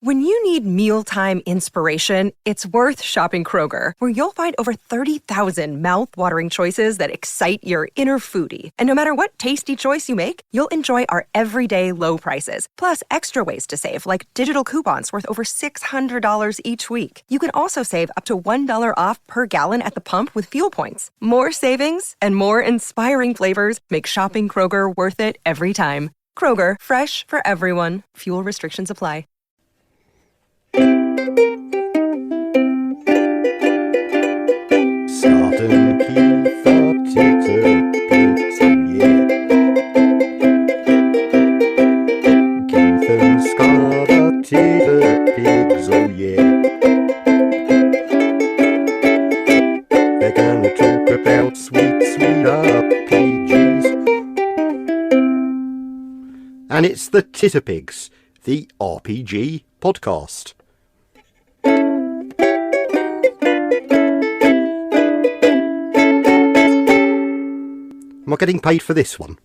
When you need mealtime inspiration, it's worth shopping Kroger, where you'll find over 30,000 mouth-watering choices that excite your inner foodie. And no matter what tasty choice you make, you'll enjoy our everyday low prices, plus extra ways to save, like digital coupons worth over $600 each week. You can also save up to $1 off per gallon at the pump with fuel points. More savings and more inspiring flavors make shopping Kroger worth it every time. Kroger, fresh for everyone. Fuel restrictions apply. Scott and Keith are Titterpigs, yeah. Keith and Scott are Titterpigs, oh yeah. They're gonna talk about sweet, sweet RPGs. And it's the Titterpigs, the RPG podcast. Am I getting paid for this one?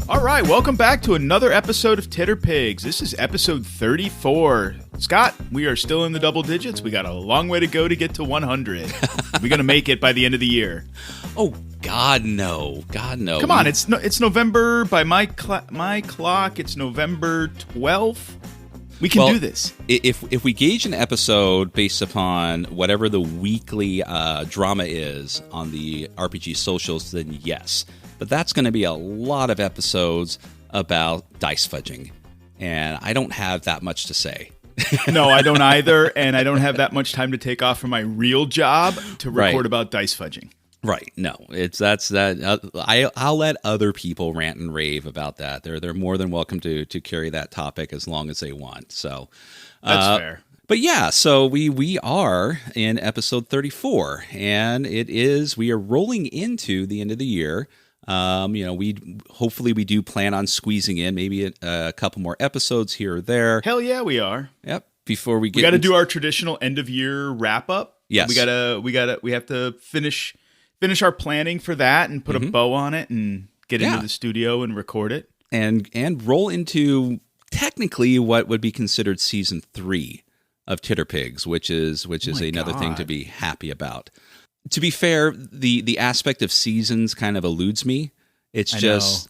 All right, welcome back to another episode of Titterpigs. This is episode 34. Scott, we are still in the double digits. We got a long way to go to get to 100. We're going to make it by the end of the year. Oh, God, no. God, no. Come on, it's November, by my clock, it's November 12th. We can do this. If we gauge an episode based upon whatever the weekly drama is on the RPG socials, then yes. But that's going to be a lot of episodes about dice fudging. And I don't have that much to say. No, I don't either. And I don't have that much time to take off from my real job to record about dice fudging. Right. No, I'll let other people rant and rave about that. They're more than welcome to carry that topic as long as they want. So that's fair. But yeah, so we are in episode 34, and we are rolling into the end of the year. Hopefully we do plan on squeezing in maybe a couple more episodes here or there. Hell yeah, we are. Yep. Before we got to do our traditional end of year wrap up. Yes. We have to finish our planning for that and put a bow on it and get into the studio and record it and roll into technically what would be considered season 3 of Titterpigs, which is another thing to be happy about. To be fair, the aspect of seasons kind of eludes me. It's just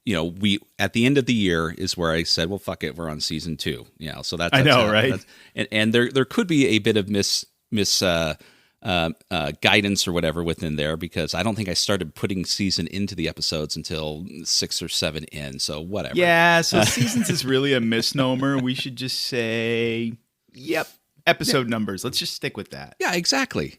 we at the end of the year is where I said, well, fuck it, we're on season 2. So that's right? And there could be a bit of guidance or whatever within there, because I don't think I started putting season into the episodes until 6 or 7 in. So whatever. Yeah. So seasons is really a misnomer. We should just say, yep. Episode numbers. Let's just stick with that. Yeah, exactly.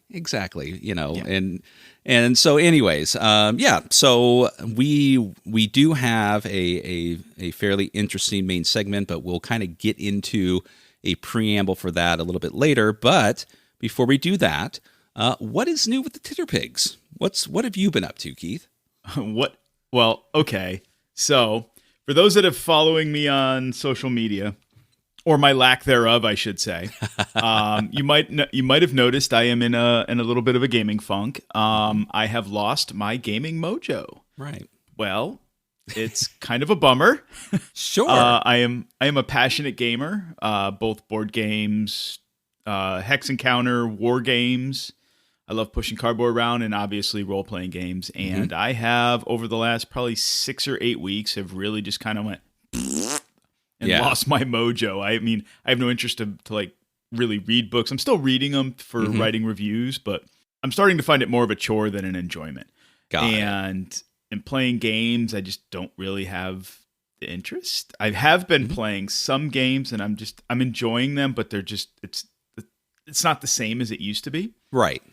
And so anyways, so we do have a fairly interesting main segment, but we'll kind of get into a preamble for that a little bit later. But before we do that, what is new with the Titterpigs? What have you been up to, Keith? Well, okay. So for those that have following me on social media, or my lack thereof, I should say. You might have noticed I am in a little bit of a gaming funk. I have lost my gaming mojo. Right. Well, it's kind of a bummer. Sure. I am a passionate gamer. Both board games, Hex Encounter, war games. I love pushing cardboard around, and obviously role playing games. And I have, over the last probably 6 or 8 weeks, have really just kind of went and lost my mojo. I mean, I have no interest to like really read books. I'm still reading them for writing reviews, but I'm starting to find it more of a chore than an enjoyment. And playing games, I just don't really have the interest. I have been playing some games, and I'm enjoying them, but they're just it's not the same as it used to be. Right.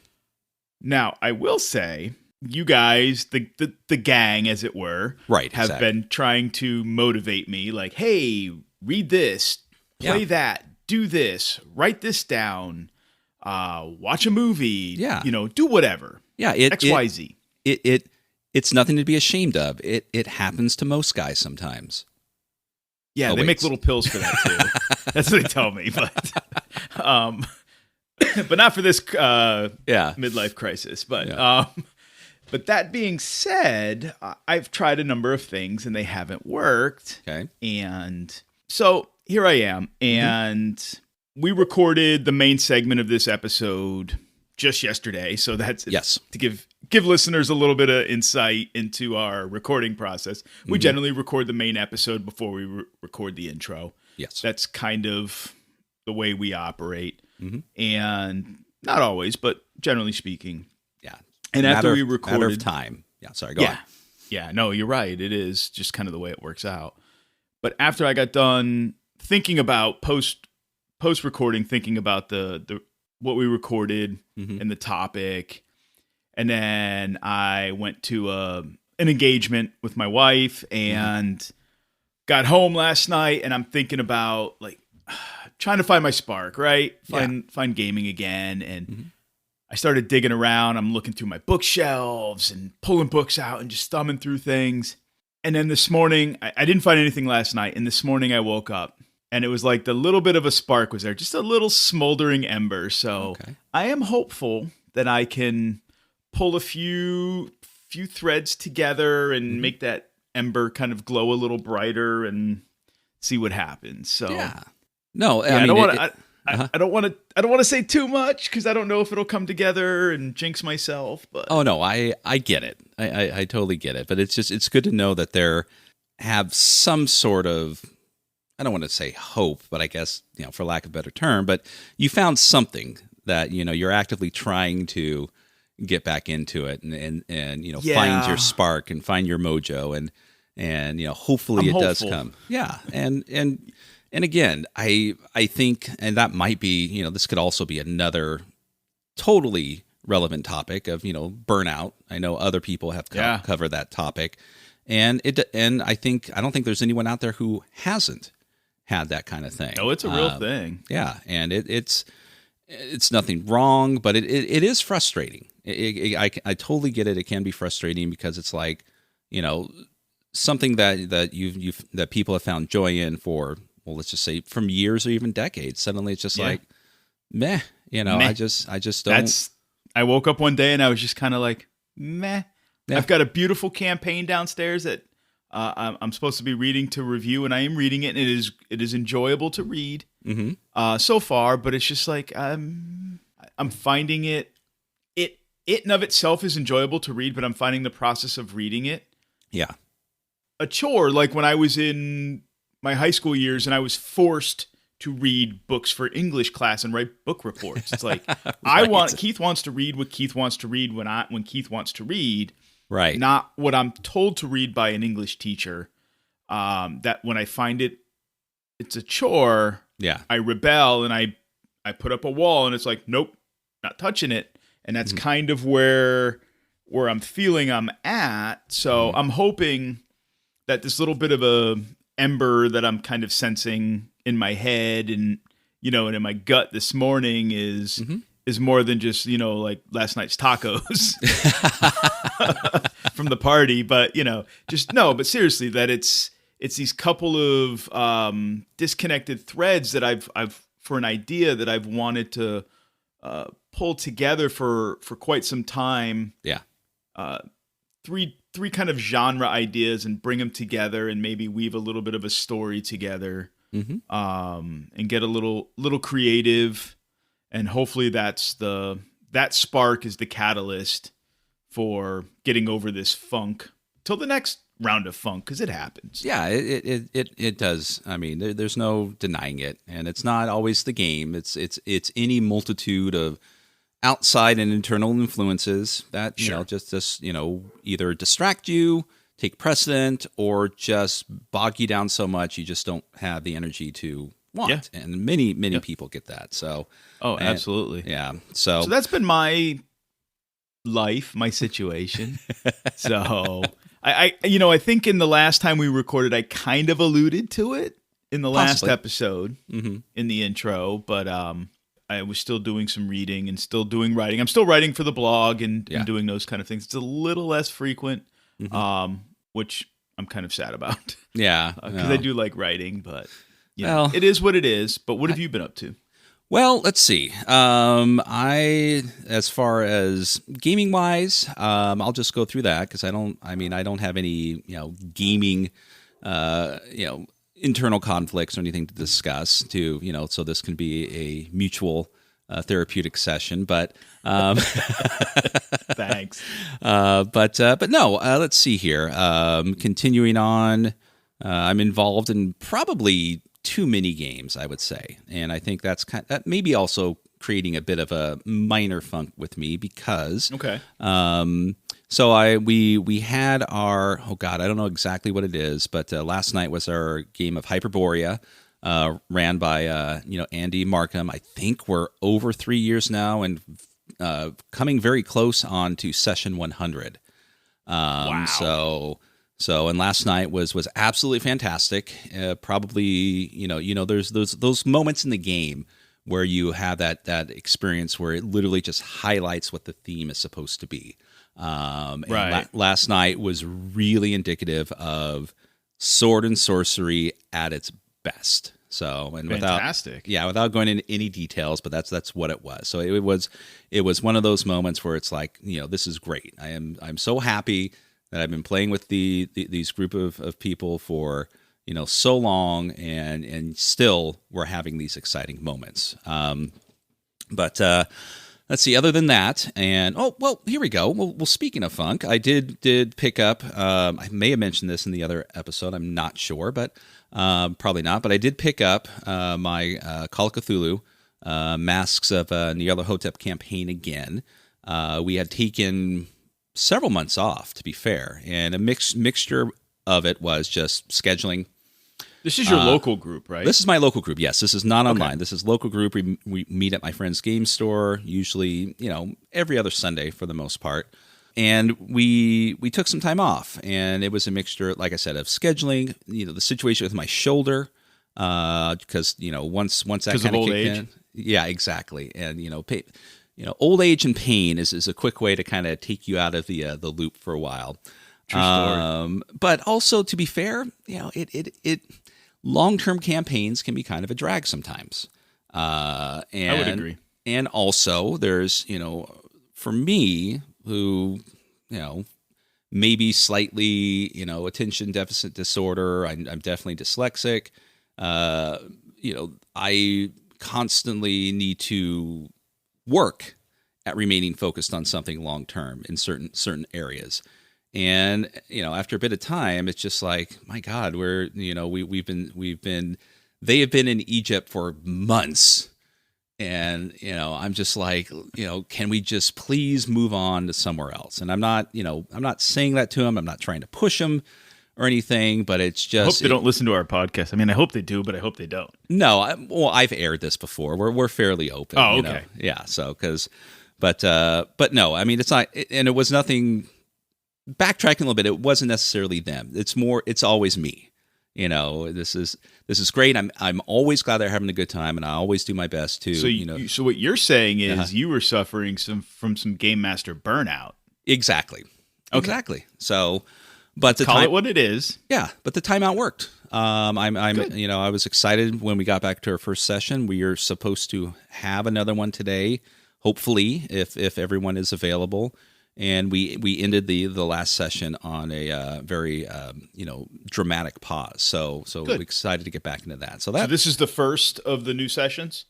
Now, I will say, you guys, the gang, as it were, have been trying to motivate me. Like, hey, read this, play that, do this, write this down, watch a movie, do whatever. Yeah, XYZ. It's nothing to be ashamed of. It happens to most guys sometimes. Yeah, they make little pills for that too. That's what they tell me. But but not for this midlife crisis. But that being said, I've tried a number of things and they haven't worked. Okay. And so here I am. And we recorded the main segment of this episode just yesterday. So that's to give listeners a little bit of insight into our recording process. We generally record the main episode before we record the intro. Yes. That's kind of the way we operate. And not always, but generally speaking. Yeah. And after we recorded... Matter of time. Yeah, sorry, go on. Yeah, no, you're right. It is just kind of the way it works out. But after I got done thinking about post-recording, thinking about the what we recorded and the topic, and then I went to an engagement with my wife and got home last night, and I'm thinking about like trying to find my spark, right? Find gaming again, and I started digging around. I'm looking through my bookshelves and pulling books out and just thumbing through things. And then this morning, I didn't find anything last night. And this morning I woke up and it was like the little bit of a spark was there, just a little smoldering ember. So I am hopeful that I can pull a few threads together and make that ember kind of glow a little brighter and see what happens. So no, I don't want to. I don't want to say too much because I don't know if it'll come together and jinx myself. But oh no, I get it. I totally get it. But it's good to know that there have some sort of, I don't want to say hope, but I guess, for lack of a better term, but you found something that you're actively trying to get back into it and find your spark and find your mojo and hopefully it does come. Yeah, and again, I think, and that might be, this could also be another totally relevant topic of, burnout. I know other people have covered that topic, and I don't think there's anyone out there who hasn't had that kind of thing. Oh, it's a real thing. Yeah, and it's nothing wrong, but it is frustrating. I totally get it. It can be frustrating because it's like, something that people have found joy in for, well, let's just say from years or even decades. Suddenly it's just like, meh, meh. I just don't. I woke up one day and I was just kind of like, meh. Yeah. I've got a beautiful campaign downstairs that I'm supposed to be reading to review, and I am reading it, and it is enjoyable to read so far, but it's just like, I'm finding it in of itself is enjoyable to read, but I'm finding the process of reading it a chore. Like when I was in my high school years and I was forced to read books for English class and write book reports. It's like, Keith wants to read what Keith wants to read when Keith wants to read, right? Not what I'm told to read by an English teacher. That when I find it's a chore. Yeah. I rebel and I put up a wall and it's like, nope, not touching it. And that's kind of where I'm feeling I'm at. So I'm hoping that this little bit of a ember that I'm kind of sensing in my head and and in my gut this morning is more than just like last night's tacos from the party, but but seriously, that it's these couple of disconnected threads that I've for an idea that I've wanted to pull together for quite some time. Three kind of genre ideas and bring them together and maybe weave a little bit of a story together, and get a little creative, and hopefully that spark is the catalyst for getting over this funk till the next round of funk, because it happens. Yeah, it does. I mean, there's no denying it, and it's not always the game. It's any multitude of outside and internal influences that just either distract you, take precedent, or just bog you down so much you just don't have the energy to want. And many people get that. So absolutely. Yeah. So that's been my life, my situation. So I think in the last time we recorded, I kind of alluded to it in the last episode in the intro, but I was still doing some reading and still doing writing. I'm still writing for the blog and doing those kind of things. It's a little less frequent, which I'm kind of sad about. Yeah. Because I do like writing, but it is what it is. But what have you been up to? Well, let's see. As far as gaming wise, I'll just go through that because I don't have any, gaming, internal conflicts or anything to discuss so this can be a mutual therapeutic session, but, Thanks. But no, let's see here. Continuing on, I'm involved in probably too many games, I would say, and I think that maybe also creating a bit of a minor funk with me because okay. So we had our I don't know exactly what it is, but last night was our game of Hyperborea, ran by Andy Markham. I think we're over 3 years now and coming very close on to session 100. Wow. So and last night was absolutely fantastic. Probably there's those moments in the game where you have that experience where it literally just highlights what the theme is supposed to be. Right. Last night was really indicative of sword and sorcery at its best. So and fantastic. without going into any details, but that's what it was. So it was one of those moments where it's like, this is great. I'm so happy that I've been playing with these group of people for so long, and still we're having these exciting moments. But let's see. Other than that, and here we go. Well, speaking of funk, I did pick up. I may have mentioned this in the other episode. I'm not sure, but probably not. But I did pick up my Call of Cthulhu Masks of Nyarlathotep campaign again. We had taken several months off, to be fair, and a mixture of it was just scheduling. This is your local group, right? This is my local group. Yes, this is not online. Okay. This is local group. We meet at my friend's game store, usually, every other Sunday for the most part. And we took some time off, and it was a mixture, like I said, of scheduling, the situation with my shoulder, because once that kind of kicked in, yeah, exactly, and old age and pain is a quick way to kind of take you out of the loop for a while. True story. But also, to be fair, it long-term campaigns can be kind of a drag sometimes. And I would agree. And also, there's for me, who maybe slightly attention deficit disorder. I'm definitely dyslexic. I constantly need to work at remaining focused on something long term in certain areas. And after a bit of time, it's just like, my God, they have been in Egypt for months, and I'm just like, can we just please move on to somewhere else? And I'm not saying that to them. I'm not trying to push them or anything, but it's just. I hope they don't listen to our podcast. I mean, I hope they do, but I hope they don't. No, I've aired this before. We're fairly open. Oh, okay. Yeah. So but no, I mean, it's not, and it was nothing. Backtracking a little bit, it wasn't necessarily them. It's always me. This is great. I'm always glad they're having a good time, and I always do my best to. So what you're saying is you were suffering from some game master burnout. Exactly. Okay. Exactly. So, but Call it what it is. Yeah, but the timeout worked. I was excited when we got back to our first session. We are supposed to have another one today, hopefully, if everyone is available. And we ended the last session on a very dramatic pause. So we're excited to get back into that. So this is the first of the new sessions?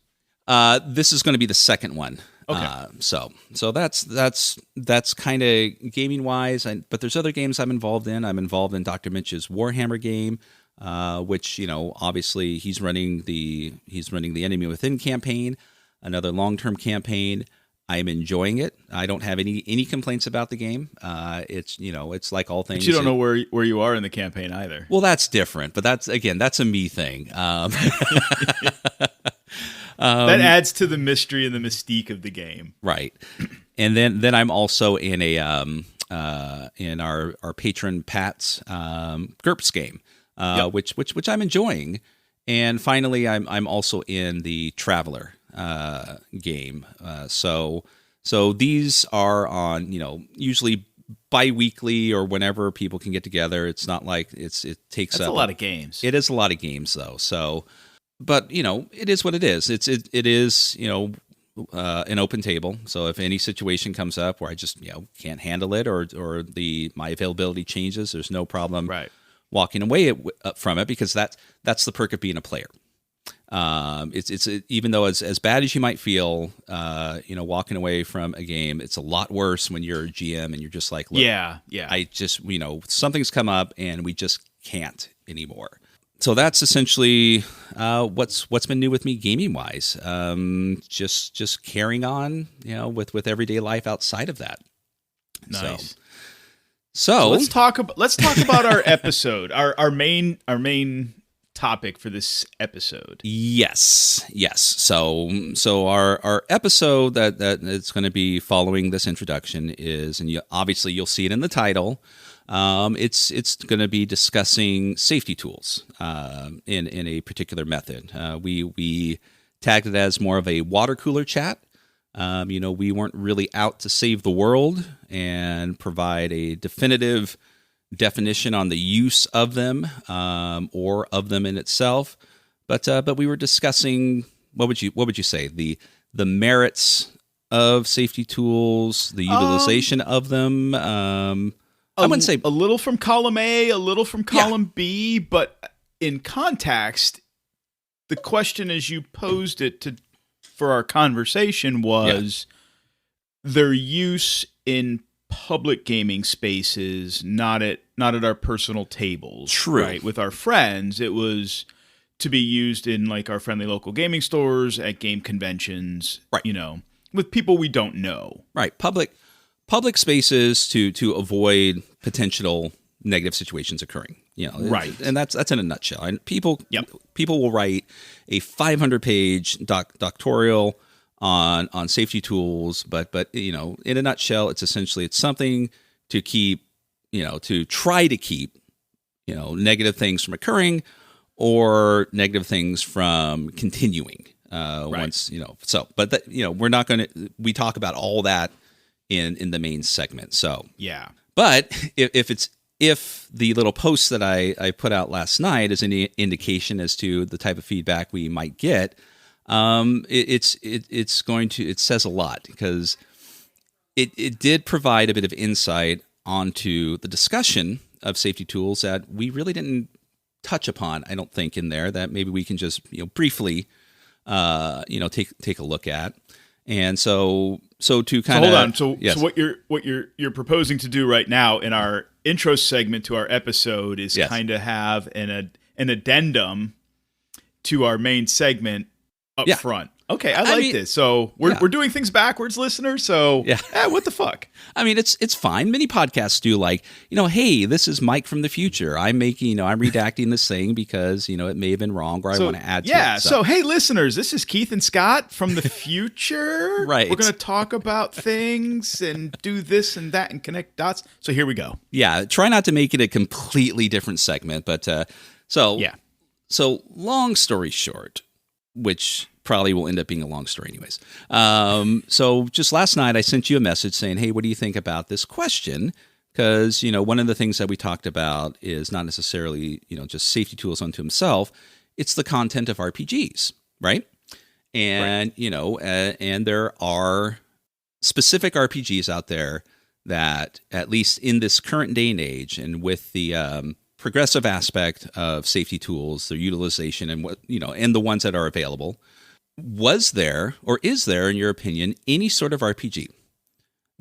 This is going to be the second one. Okay. So that's kind of gaming wise. But there's other games I'm involved in. I'm involved in Dr. Mitch's Warhammer game, which obviously he's running the Enemy Within campaign, another long-term campaign. I'm enjoying it. I don't have any complaints about the game. It's like all things. But you don't know where you are in the campaign either. Well, that's different. But that's a me thing. That adds to the mystery and the mystique of the game, right? And then I'm also in in our patron Pat's GURPS game, which I'm enjoying. And finally, I'm also in the Traveler game. So these are on, usually bi-weekly or whenever people can get together. It's not like it takes That's up a lot of games. It is a lot of games though. So but it is what it is. It is an open table. So if any situation comes up where I just can't handle it, or my availability changes, there's no problem walking away from it, because that's the perk of being a player. It's even though as bad as you might feel, walking away from a game, it's a lot worse when you're a GM and you're just like, look, I just something's come up and we just can't anymore. So that's essentially what's been new with me gaming wise. Just carrying on, with everyday life outside of that. Nice. So let's talk about our episode, our main topic for this episode. Yes. So our episode that is going to be following this introduction is, and you'll see it in the title. It's going to be discussing safety tools in a particular method. We tagged it as more of a water cooler chat. We weren't really out to save the world and provide a definitive definition on the use of them or of them in itself, but we were discussing what would you say the merits of safety tools, the utilization of them. I wouldn't say a little from column A, a little from column B, but in context, the question as you posed it for our conversation was their use in public gaming spaces, not at our personal tables. True. Right? With our friends, it was to be used in like our friendly local gaming stores, at game conventions, right. With people we don't know. Right. Public spaces to avoid potential negative situations occurring. Right. And that's in a nutshell. And people will write a 500-page doctoral on safety tools, but in a nutshell, it's something to keep, to try to keep, negative things from occurring or negative things from continuing. Once, but that, we're not going to, we talk about all that in the main segment. So, but if the little post that I put out last night is any indication as to the type of feedback we might get, it says a lot, because it did provide a bit of insight onto the discussion of safety tools that we really didn't touch upon, I don't think, in there, that maybe we can just briefly take a look at. And so to kind of hold on. So what you're proposing to do right now in our intro segment to our episode is kind of have an addendum to our main segment up front. Okay, I like this. So we're doing things backwards, listeners. So what the fuck? I mean, it's fine. Many podcasts do, like, hey, this is Mike from the future. I'm redacting this thing because it may have been wrong, or I want to add to it. Yeah. So hey, listeners, this is Keith and Scott from the future. Right. We're going to talk about things and do this and that and connect dots. So here we go. Yeah. Try not to make it a completely different segment, but So long story short, which probably will end up being a long story anyways. So just last night I sent you a message saying, hey, what do you think about this question? Because, one of the things that we talked about is not necessarily, just safety tools unto himself. It's the content of RPGs, right? And, and there are specific RPGs out there that, at least in this current day and age, and with the progressive aspect of safety tools, their utilization, and and the ones that are available, was there, or is there, in your opinion, any sort of RPG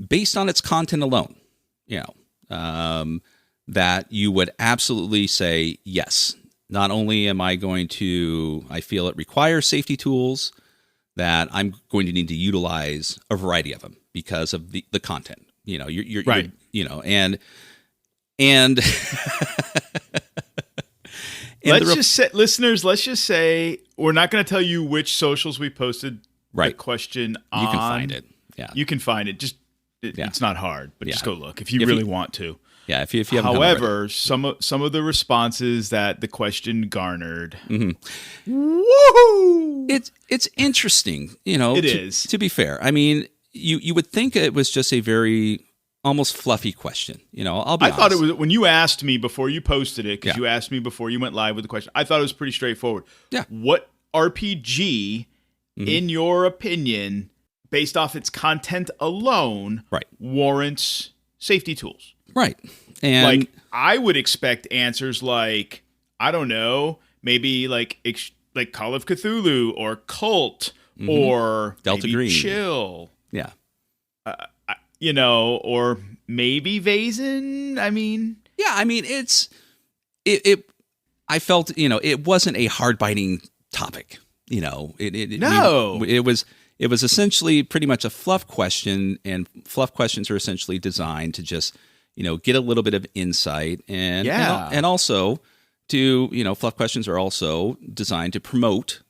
based on its content alone, that you would absolutely say, yes, not only am I feel it requires safety tools, that I'm going to need to utilize a variety of them because of the content, you're right. And let's just say we're not going to tell you which socials we posted the question on. You can find it. Yeah. You can find it. Just it's not hard, but just go look if you really want to. Yeah, if you haven't. However, some of the responses that the question garnered. Mm-hmm. Woohoo! It's interesting, It is. To be fair. I mean, you would think it was just a very almost fluffy question. I'll be honest. I thought it was, when you asked me before you posted it, because you asked me before you went live with the question, I thought it was pretty straightforward. Yeah. What RPG, in your opinion, based off its content alone, warrants safety tools? Right. And like, I would expect answers like, I don't know, maybe like Call of Cthulhu or Cult or Delta maybe Green. Chill. Yeah. Or maybe Vaesen. I mean, I felt, it wasn't a hard-biting topic. It was essentially pretty much a fluff question, and fluff questions are essentially designed to just, get a little bit of insight, and also to, fluff questions are also designed to promote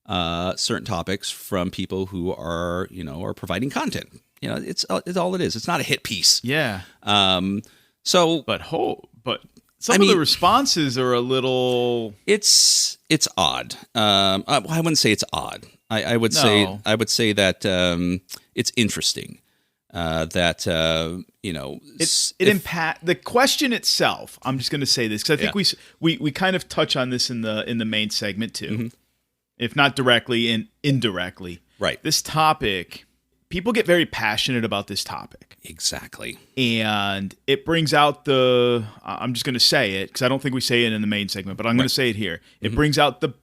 certain topics from people who are, are providing content. It's all it is. It's not a hit piece. Yeah. But some of the responses are a little. It's odd. I wouldn't say it's odd. I would say that it's interesting. The question itself. I'm just going to say this because I think we kind of touch on this in the main segment too, if not directly and indirectly. Right. This topic. People get very passionate about this topic. Exactly. And it brings out I'm just going to say it because I don't think we say it in the main segment, but I'm going to say it here. It brings out the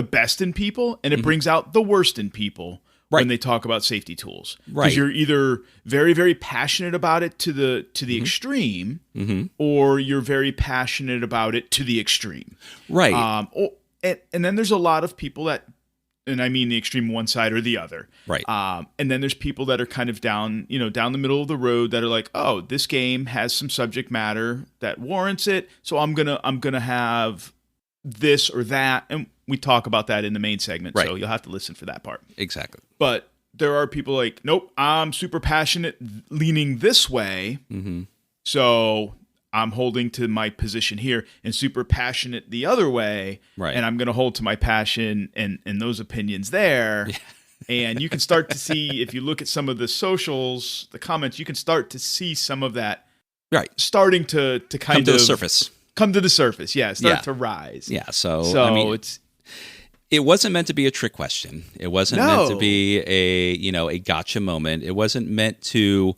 best in people, and it brings out the worst in people when they talk about safety tools. Right. Because you're either very, very passionate about it to the extreme, or you're very passionate about it to the extreme. Right. And then there's a lot of people that, and I mean the extreme one side or the other. Right. And then there's people that are kind of down the middle of the road that are like, oh, this game has some subject matter that warrants it, so I'm gonna have this or that, and we talk about that in the main segment. Right. So you'll have to listen for that part. Exactly. But there are people like, nope, I'm super passionate, leaning this way, so I'm holding to my position here, and super passionate the other way, and I'm going to hold to my passion and those opinions there. Yeah. And you can start to see, if you look at some of the socials, the comments, you can start to see some of that starting to kind come to the surface. Come to the surface, start to rise. Yeah, so it wasn't meant to be a trick question. It wasn't meant to be a gotcha moment. It wasn't meant to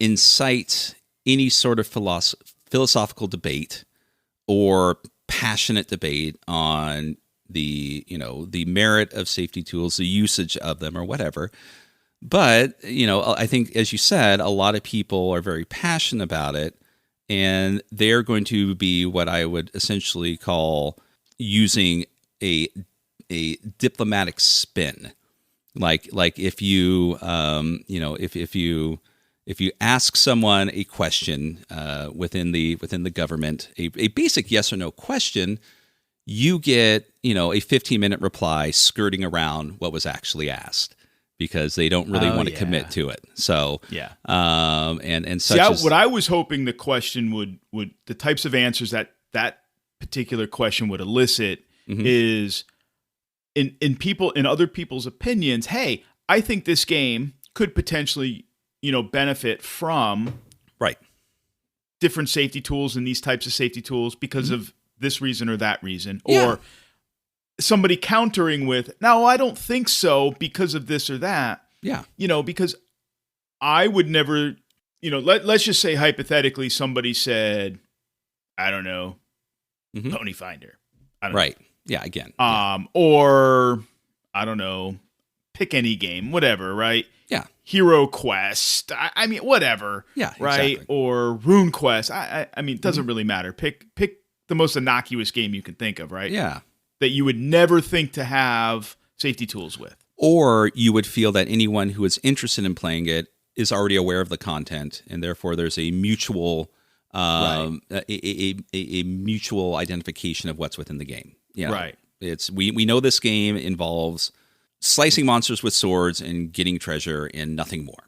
incite any sort of philosophical debate or passionate debate on the merit of safety tools, the usage of them, or whatever. But I think, as you said, a lot of people are very passionate about it, and they're going to be what I would essentially call using a diplomatic spin, like if you if you ask someone a question within the government, a basic yes or no question, you get a 15-minute reply skirting around what was actually asked because they don't really want to commit to it. So and such. What I was hoping the question would the types of answers that particular question would elicit is in other people's opinions. Hey, I think this game could potentially benefit from different safety tools and these types of safety tools because of this reason or that reason, or somebody countering with, no, I don't think so because of this or that. Yeah. Because I would never, let's just say hypothetically somebody said, I don't know, Pony Finder. I don't know. Yeah, again. Or I don't know, pick any game, whatever, right? Yeah. Hero Quest. I mean, whatever. Yeah, right? exactly. Or Rune Quest. I mean, it doesn't really matter. Pick the most innocuous game you can think of, right? Yeah. That you would never think to have safety tools with. Or you would feel that anyone who is interested in playing it is already aware of the content, and therefore there's a mutual a mutual identification of what's within the game. Yeah. Right. It's we know this game involves slicing monsters with swords and getting treasure and nothing more.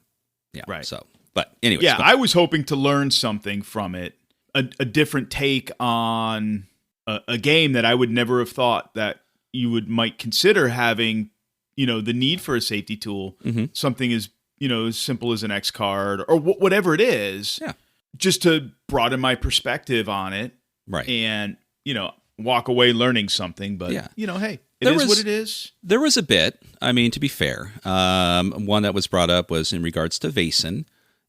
Yeah. Right. So, but anyway. Yeah, I was hoping to learn something from it, a different take on a game that I would never have thought that you might consider having, the need for a safety tool. Something as simple as an X card or whatever it is. Yeah. Just to broaden my perspective on it. Right. And walk away learning something. But hey. It is what it is. There was a bit. I mean, to be fair, one that was brought up was in regards to Vaesen.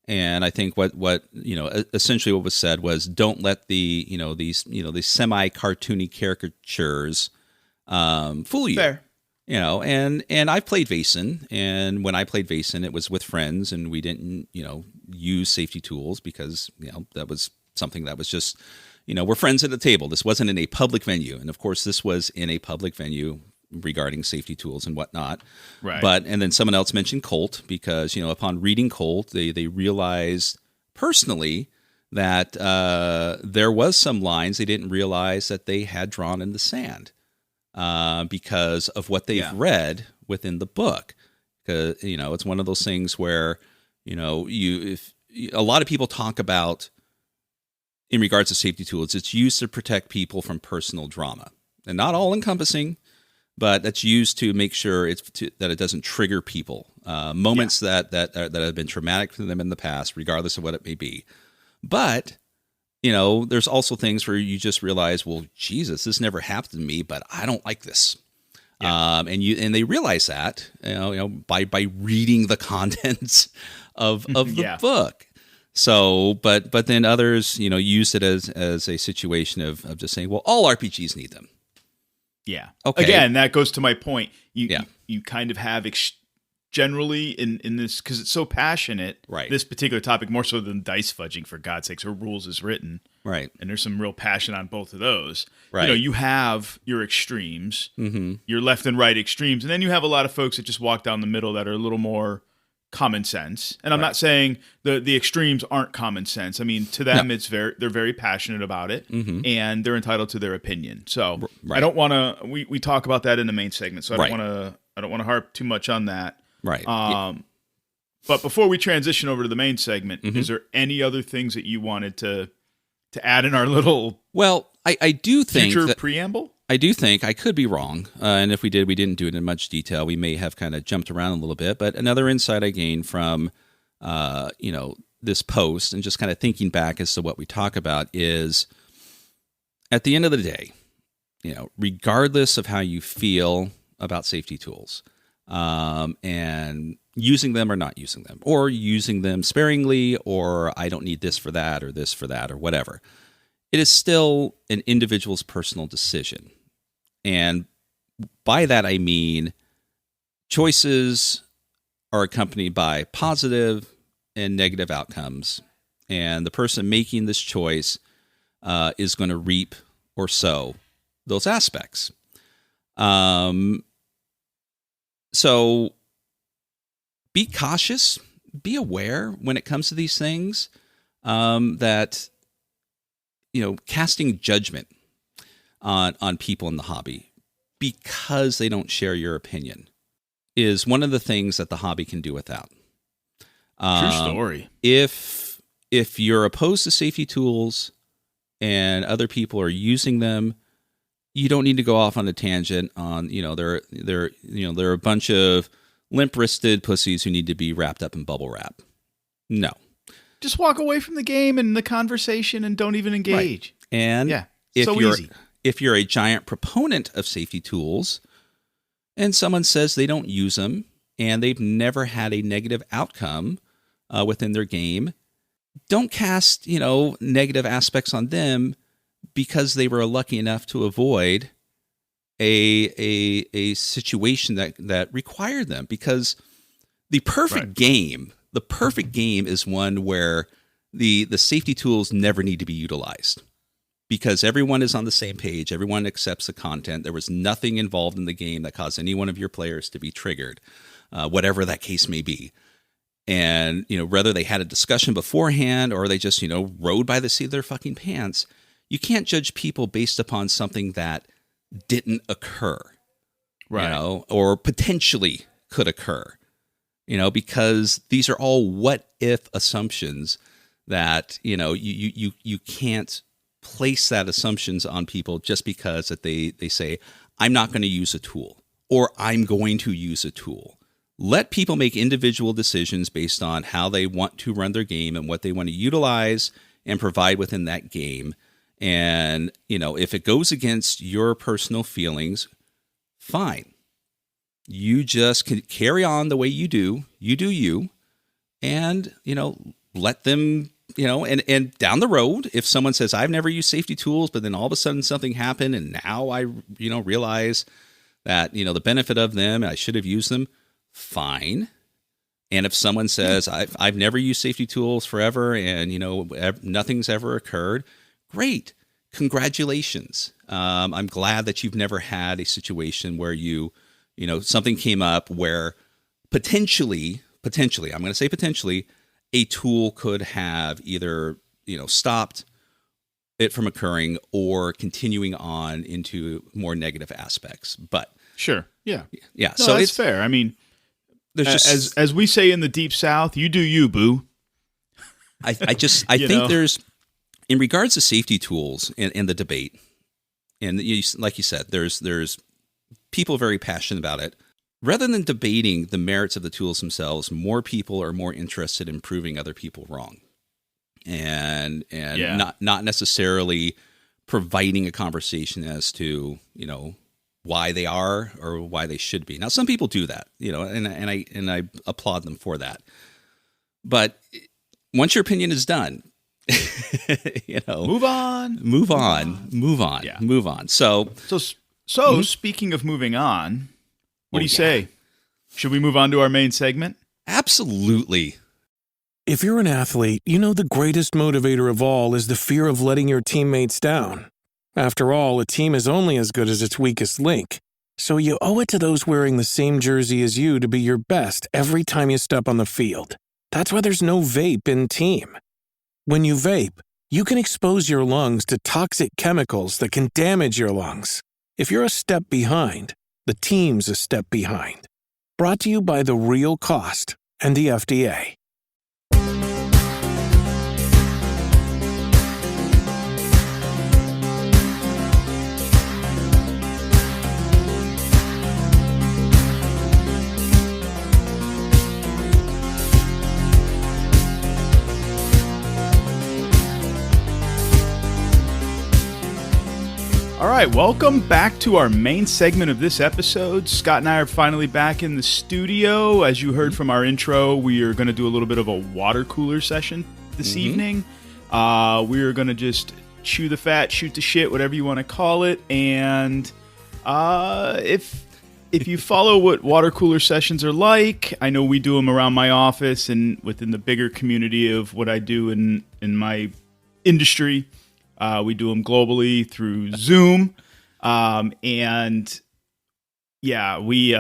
And I think what essentially what was said was, don't let these semi cartoony caricatures fool you. Fair. And I've played Vaesen, and when I played Vaesen, it was with friends, and we didn't use safety tools because that was something that was just we're friends at the table. This wasn't in a public venue, and of course, this was in a public venue regarding safety tools and whatnot. Right. And then someone else mentioned Colt because, upon reading Colt, they realized personally that there was some lines they didn't realize that they had drawn in the sand because of what they've read within the book. Because, it's one of those things where, if a lot of people talk about in regards to safety tools, it's used to protect people from personal drama, and not all encompassing, but that's used to make sure that it doesn't trigger people. Moments that have been traumatic for them in the past, regardless of what it may be. But, there's also things where you just realize, well, Jesus, this never happened to me, but I don't like this. Yeah. And they realize that, by reading the contents of the book. So, but then others, use it as a situation of just saying, well, all RPGs need them. Yeah. Okay. Again, that goes to my point. You kind of have generally in this, because it's so passionate, right? This particular topic, more so than dice fudging, for God's sakes, or rules is written. Right. And there's some real passion on both of those. Right. You have your extremes, mm-hmm. your left and right extremes. And then you have a lot of folks that just walk down the middle that are a little more common sense. And I'm not saying the extremes aren't common sense. I mean, to them, they're very passionate about it, mm-hmm. and they're entitled to their opinion. So I don't want to. We talk about that in the main segment, so I don't want to harp too much on that. Right. But before we transition over to the main segment, mm-hmm. is there any other things that you wanted to add in our little? Well, I do think future preamble. I do think, I could be wrong, and if we didn't do it in much detail. We may have kind of jumped around a little bit, but another insight I gained from, this post and just kind of thinking back as to what we talk about is, at the end of the day, regardless of how you feel about safety tools, and using them or not using them, or using them sparingly, or I don't need this for that, or whatever, it is still an individual's personal decision. And by that, I mean choices are accompanied by positive and negative outcomes. And the person making this choice is going to reap or sow those aspects. So be cautious, be aware when it comes to these things, that, casting judgment on people in the hobby because they don't share your opinion is one of the things that the hobby can do without. True story. If you're opposed to safety tools and other people are using them, you don't need to go off on a tangent on, they're a bunch of limp-wristed pussies who need to be wrapped up in bubble wrap. No. Just walk away from the game and the conversation and don't even engage. Right. And if you're a giant proponent of safety tools and someone says they don't use them and they've never had a negative outcome within their game, don't cast, negative aspects on them because they were lucky enough to avoid a situation that required them. Because the perfect game is one where the safety tools never need to be utilized because everyone is on the same page. Everyone accepts the content. There was nothing involved in the game that caused any one of your players to be triggered, whatever that case may be. And, whether they had a discussion beforehand or they just, rode by the seat of their fucking pants, you can't judge people based upon something that didn't occur, or potentially could occur, because these are all what if assumptions that, you can't place that assumptions on people just because that they say, I'm not going to use a tool or I'm going to use a tool. Let people make individual decisions based on how they want to run their game and what they want to utilize and provide within that game. And, if it goes against your personal feelings, fine. You just can carry on the way you do you, and, let them, and down the road, if someone says, I've never used safety tools, but then all of a sudden something happened and now I, realize that, the benefit of them, and I should have used them, fine. And if someone says, I've never used safety tools forever and, nothing's ever occurred, great. Congratulations. I'm glad that you've never had a situation where something came up where potentially, I'm going to say potentially, a tool could have either, stopped it from occurring or continuing on into more negative aspects. But sure. Yeah. Yeah. No, so that's it's fair. I mean, there's just, as we say in the Deep South, you do you, boo. I think there's, in regards to safety tools and the debate, and like you said, there's people very passionate about it. Rather than debating the merits of the tools themselves, more people are more interested in proving other people wrong, and not necessarily providing a conversation as to why they are or why they should be. Now, some people do that, and I applaud them for that. But once your opinion is done, move on. Yeah. Move on. So Speaking of moving on, what do you say? Should we move on to our main segment? Absolutely. If you're an athlete, the greatest motivator of all is the fear of letting your teammates down. After all, a team is only as good as its weakest link. So you owe it to those wearing the same jersey as you to be your best every time you step on the field. That's why there's no vape in team. When you vape, you can expose your lungs to toxic chemicals that can damage your lungs. If you're a step behind, the team's a step behind. Brought to you by The Real Cost and the FDA. All right, welcome back to our main segment of this episode. Scott and I are finally back in the studio. As you heard from our intro, we are going to do a little bit of a water cooler session this evening. We are going to just chew the fat, shoot the shit, whatever you want to call it. And if you follow what water cooler sessions are like, I know we do them around my office and within the bigger community of what I do in my industry. We do them globally through Zoom, and we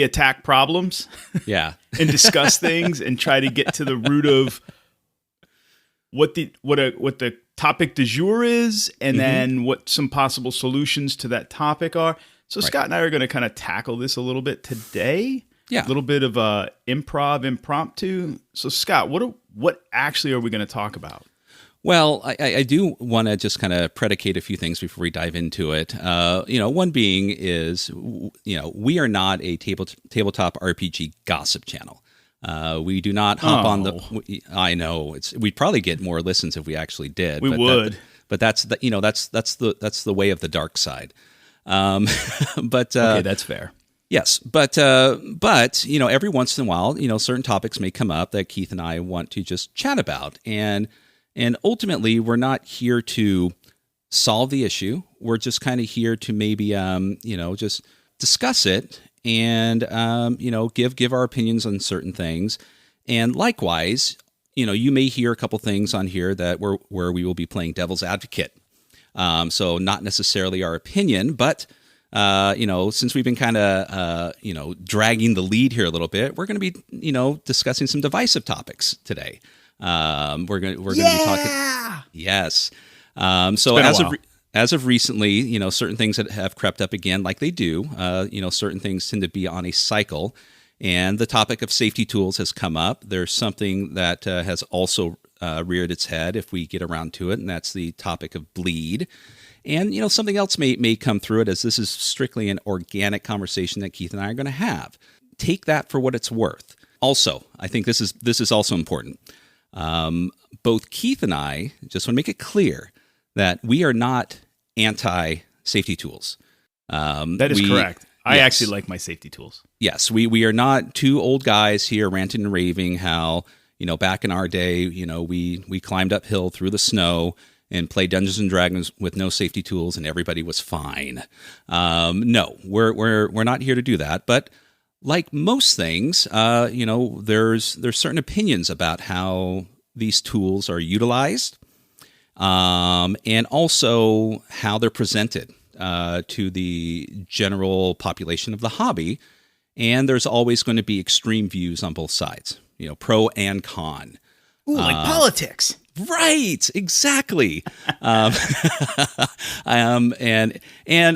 attack problems, and discuss things and try to get to the root of what the topic du jour is, and then what some possible solutions to that topic are. So Scott and I are going to kind of tackle this a little bit today. Yeah, a little bit of impromptu. So Scott, what actually are we going to talk about? Well, I do want to just kind of predicate a few things before we dive into it. One being is, we are not a tabletop RPG gossip channel. We do not hop on the. I know we'd probably get more listens if we actually did. We would, but that's the way of the dark side. But okay, that's fair. Yes, but every once in a while, certain topics may come up that Keith and I want to just chat about, and ultimately, we're not here to solve the issue. We're just kind of here to maybe, just discuss it and, give our opinions on certain things. And likewise, you may hear a couple things on here that where we will be playing devil's advocate. So not necessarily our opinion, but, since we've been kind of, dragging the lead here a little bit, we're going to be, discussing some divisive topics today. We're going to be talking. Yes. So as of recently, certain things that have crept up again, like they do, certain things tend to be on a cycle, and the topic of safety tools has come up. There's something that has also reared its head if we get around to it, and that's the topic of bleed. And, something else may come through it, as this is strictly an organic conversation that Keith and I are going to have. Take that for what it's worth. Also, I think this is also important. Both Keith and I just want to make it clear that we are not anti-safety tools. That is correct. I Yes. actually like my safety tools. Yes, we are not two old guys here ranting and raving how, back in our day, we climbed uphill through the snow and played Dungeons and Dragons with no safety tools and everybody was fine. No, we're not here to do that. But like most things, there's certain opinions about how these tools are utilized, and also how they're presented to the general population of the hobby. And there's always going to be extreme views on both sides, pro and con. Ooh, like politics. Right, exactly. And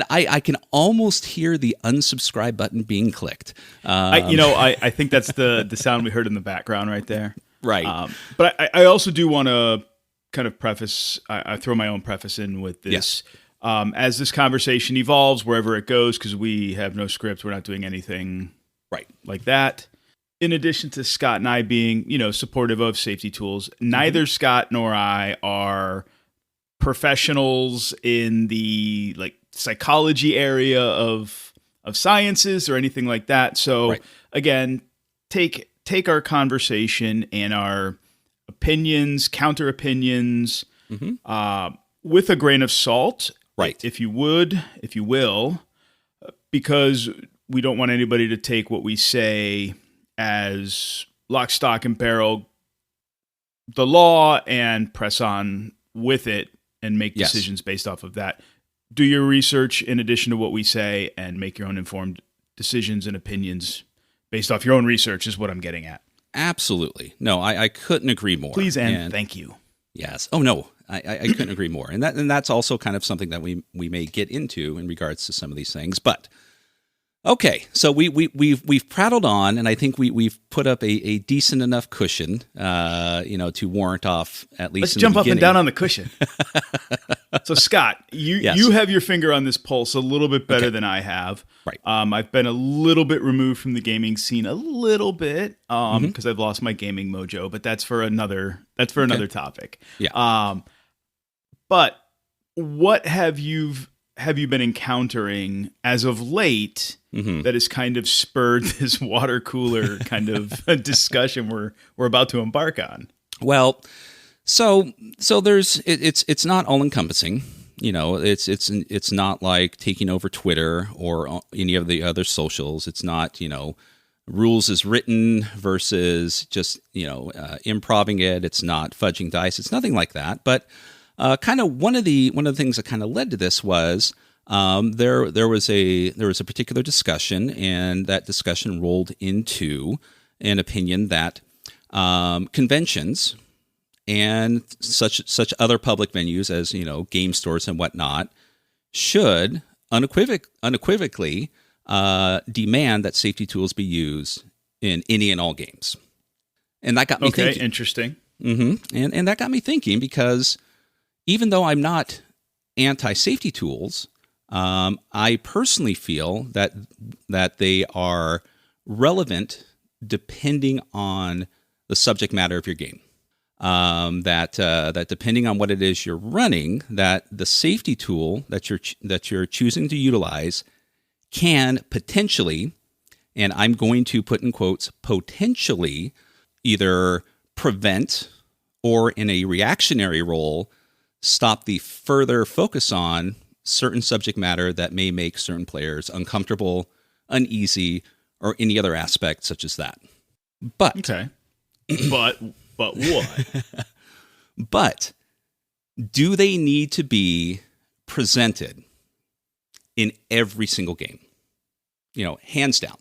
I can almost hear the unsubscribe button being clicked. I think that's the sound we heard in the background right there. Right. But I also do want to kind of preface, I throw my own preface in with this. Yes. As this conversation evolves, wherever it goes, because we have no script, we're not doing anything right like that. In addition to Scott and I being, supportive of safety tools, neither Scott nor I are professionals in the psychology area of sciences or anything like that. So again, take our conversation and our opinions, counter opinions, with a grain of salt, if you will, because we don't want anybody to take what we say as lock, stock, and barrel the law and press on with it and make decisions based off of that. Do your research in addition to what we say and make your own informed decisions and opinions based off your own research is what I'm getting at. Absolutely. No, I couldn't agree more. Please and thank you. Yes. Oh, no, I couldn't agree more. And that's also kind of something that we may get into in regards to some of these things. But okay, so we've prattled on, and I think we've put up a decent enough cushion, to warrant off at least. Let's jump up and down on the cushion. So Scott, you have your finger on this pulse a little bit better than I have. Right. I've been a little bit removed from the gaming scene, a little bit, because I've lost my gaming mojo. But that's for another topic. Yeah. But what have you been encountering as of late that has kind of spurred this water cooler kind of discussion we're about to embark on? Well, so there's it's not all encompassing. It's not like taking over Twitter or any of the other socials. It's not rules is written versus just improving it. It's not fudging dice. It's nothing like that. But kind of one of the things that kind of led to this was there was a particular discussion, and that discussion rolled into an opinion that conventions and such other public venues as game stores and whatnot should unequivocally demand that safety tools be used in any and all games. And that got me thinking. Okay, interesting. And that got me thinking, because even though I'm not anti-safety tools, I personally feel that they are relevant depending on the subject matter of your game. That depending on what it is you're running, that the safety tool that you're choosing to utilize can potentially, and I'm going to put in quotes, potentially either prevent or in a reactionary role stop the further focus on certain subject matter that may make certain players uncomfortable, uneasy, or any other aspect such as that. But okay, but what? But do they need to be presented in every single game? Hands down.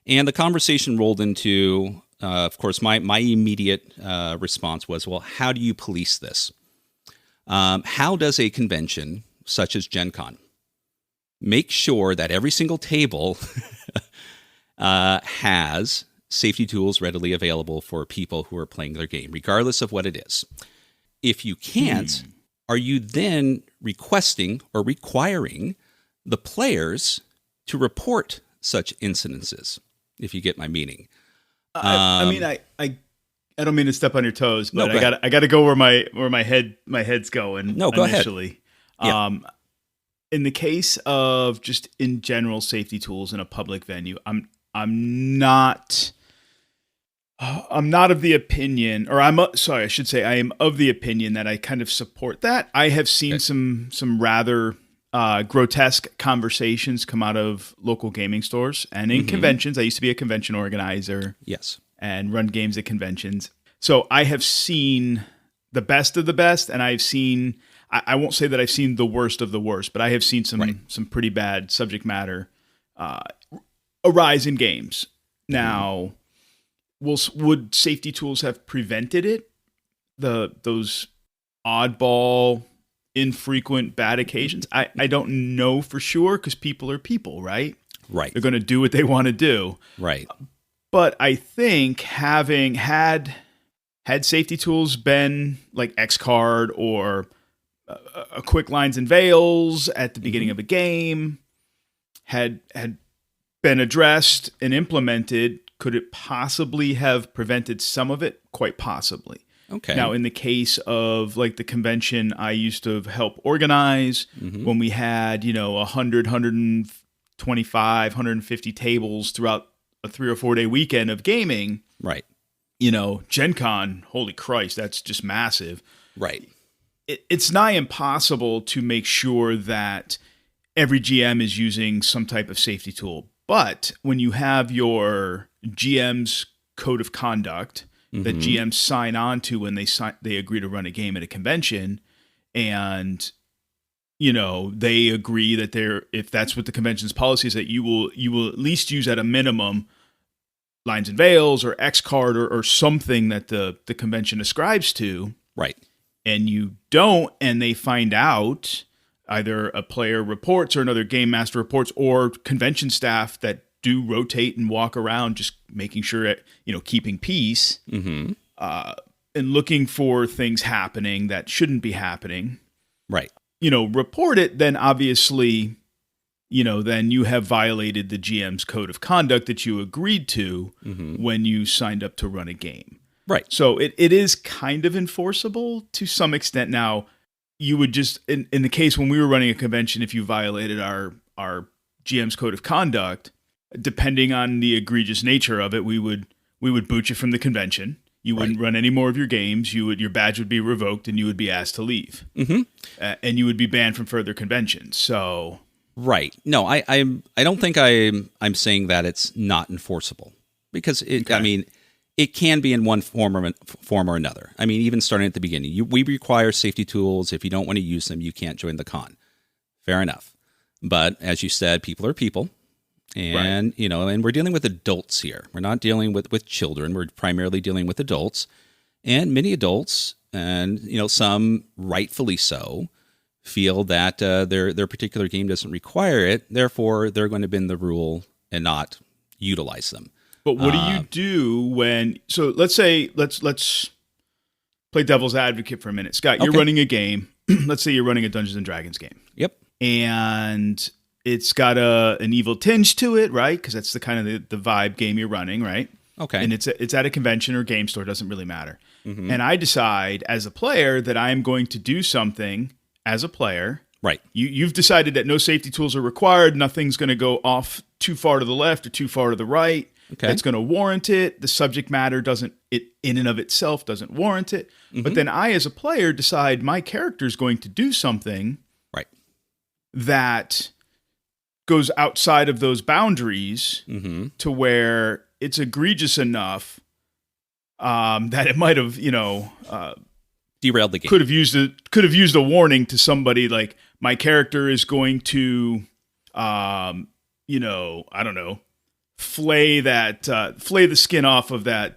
And the conversation rolled into, of course, my immediate response was, well, how do you police this? How does a convention such as Gen Con make sure that every single table has safety tools readily available for people who are playing their game, regardless of what it is? If you can't, are you then requesting or requiring the players to report such incidences? If you get my meaning. I mean, I don't mean to step on your toes, but I got to go where my head's going. No, go initially. ahead. Yeah. in the case of just in general safety tools in a public venue, I'm not of the opinion, or I should say I am of the opinion that I kind of support that. I have seen some rather grotesque conversations come out of local gaming stores and in conventions. I used to be a convention organizer. Yes. And run games at conventions. So I have seen the best of the best, and I've seen, I won't say that I've seen the worst of the worst, but I have seen some pretty bad subject matter arise in games. Now, would safety tools have prevented it? Those oddball, infrequent bad occasions? I don't know for sure, because people are people, right? Right. They're going to do what they want to do. Right. But I think having had safety tools been like X-Card or a quick lines and veils at the beginning of a game, had been addressed and implemented, could it possibly have prevented some of it? Quite possibly. Okay. Now, in the case of like the convention I used to help organize, when we had, 100, 125, 150 tables throughout a 3 or 4 day weekend of gaming, right? Gen Con, holy Christ, that's just massive. Right. It's nigh impossible to make sure that every GM is using some type of safety tool. But when you have your GM's code of conduct that GMs sign on to when they agree to run a game at a convention, and they agree that if that's what the convention's policy is, that you will at least use at a minimum lines and veils or X-Card or something that the convention ascribes to. Right. And you don't, and they find out, either a player reports or another game master reports, or convention staff that do rotate and walk around just making sure, keeping peace, and looking for things happening that shouldn't be happening. Right. Report it, then obviously, then you have violated the GM's code of conduct that you agreed to when you signed up to run a game. Right. So it is kind of enforceable to some extent. Now, you would just, in the case when we were running a convention, if you violated our GM's code of conduct, depending on the egregious nature of it, we would boot you from the convention. You wouldn't run any more of your games. Your badge would be revoked, and you would be asked to leave. And you would be banned from further conventions. So, right. No, I don't think I'm saying that it's not enforceable, because it can be in one form or another. I mean, even starting at the beginning, we require safety tools. If you don't want to use them, you can't join the con. Fair enough. But as you said, people are people. And, and we're dealing with adults here. We're not dealing with children. We're primarily dealing with adults. And many adults, and, some rightfully so, feel that their particular game doesn't require it. Therefore, they're going to bend the rule and not utilize them. But what do you do when? So let's say let's play devil's advocate for a minute. Scott, you're running a game. Let's say you're running a Dungeons and Dragons game. Yep. And it's got an evil tinge to it, right? Because that's the kind of the vibe game you're running, right? Okay. And it's at a convention or game store, doesn't really matter. And I decide as a player that I am going to do something as a player. Right. You've decided that no safety tools are required. Nothing's going to go off too far to the left or too far to the right. Okay. That's going to warrant it. The subject matter in and of itself doesn't warrant it. But then I, as a player, decide my character is going to do something that goes outside of those boundaries to where it's egregious enough that it might have, derailed the game. Could have used a warning to somebody, like, my character is going to, I don't know, flay the skin off of that,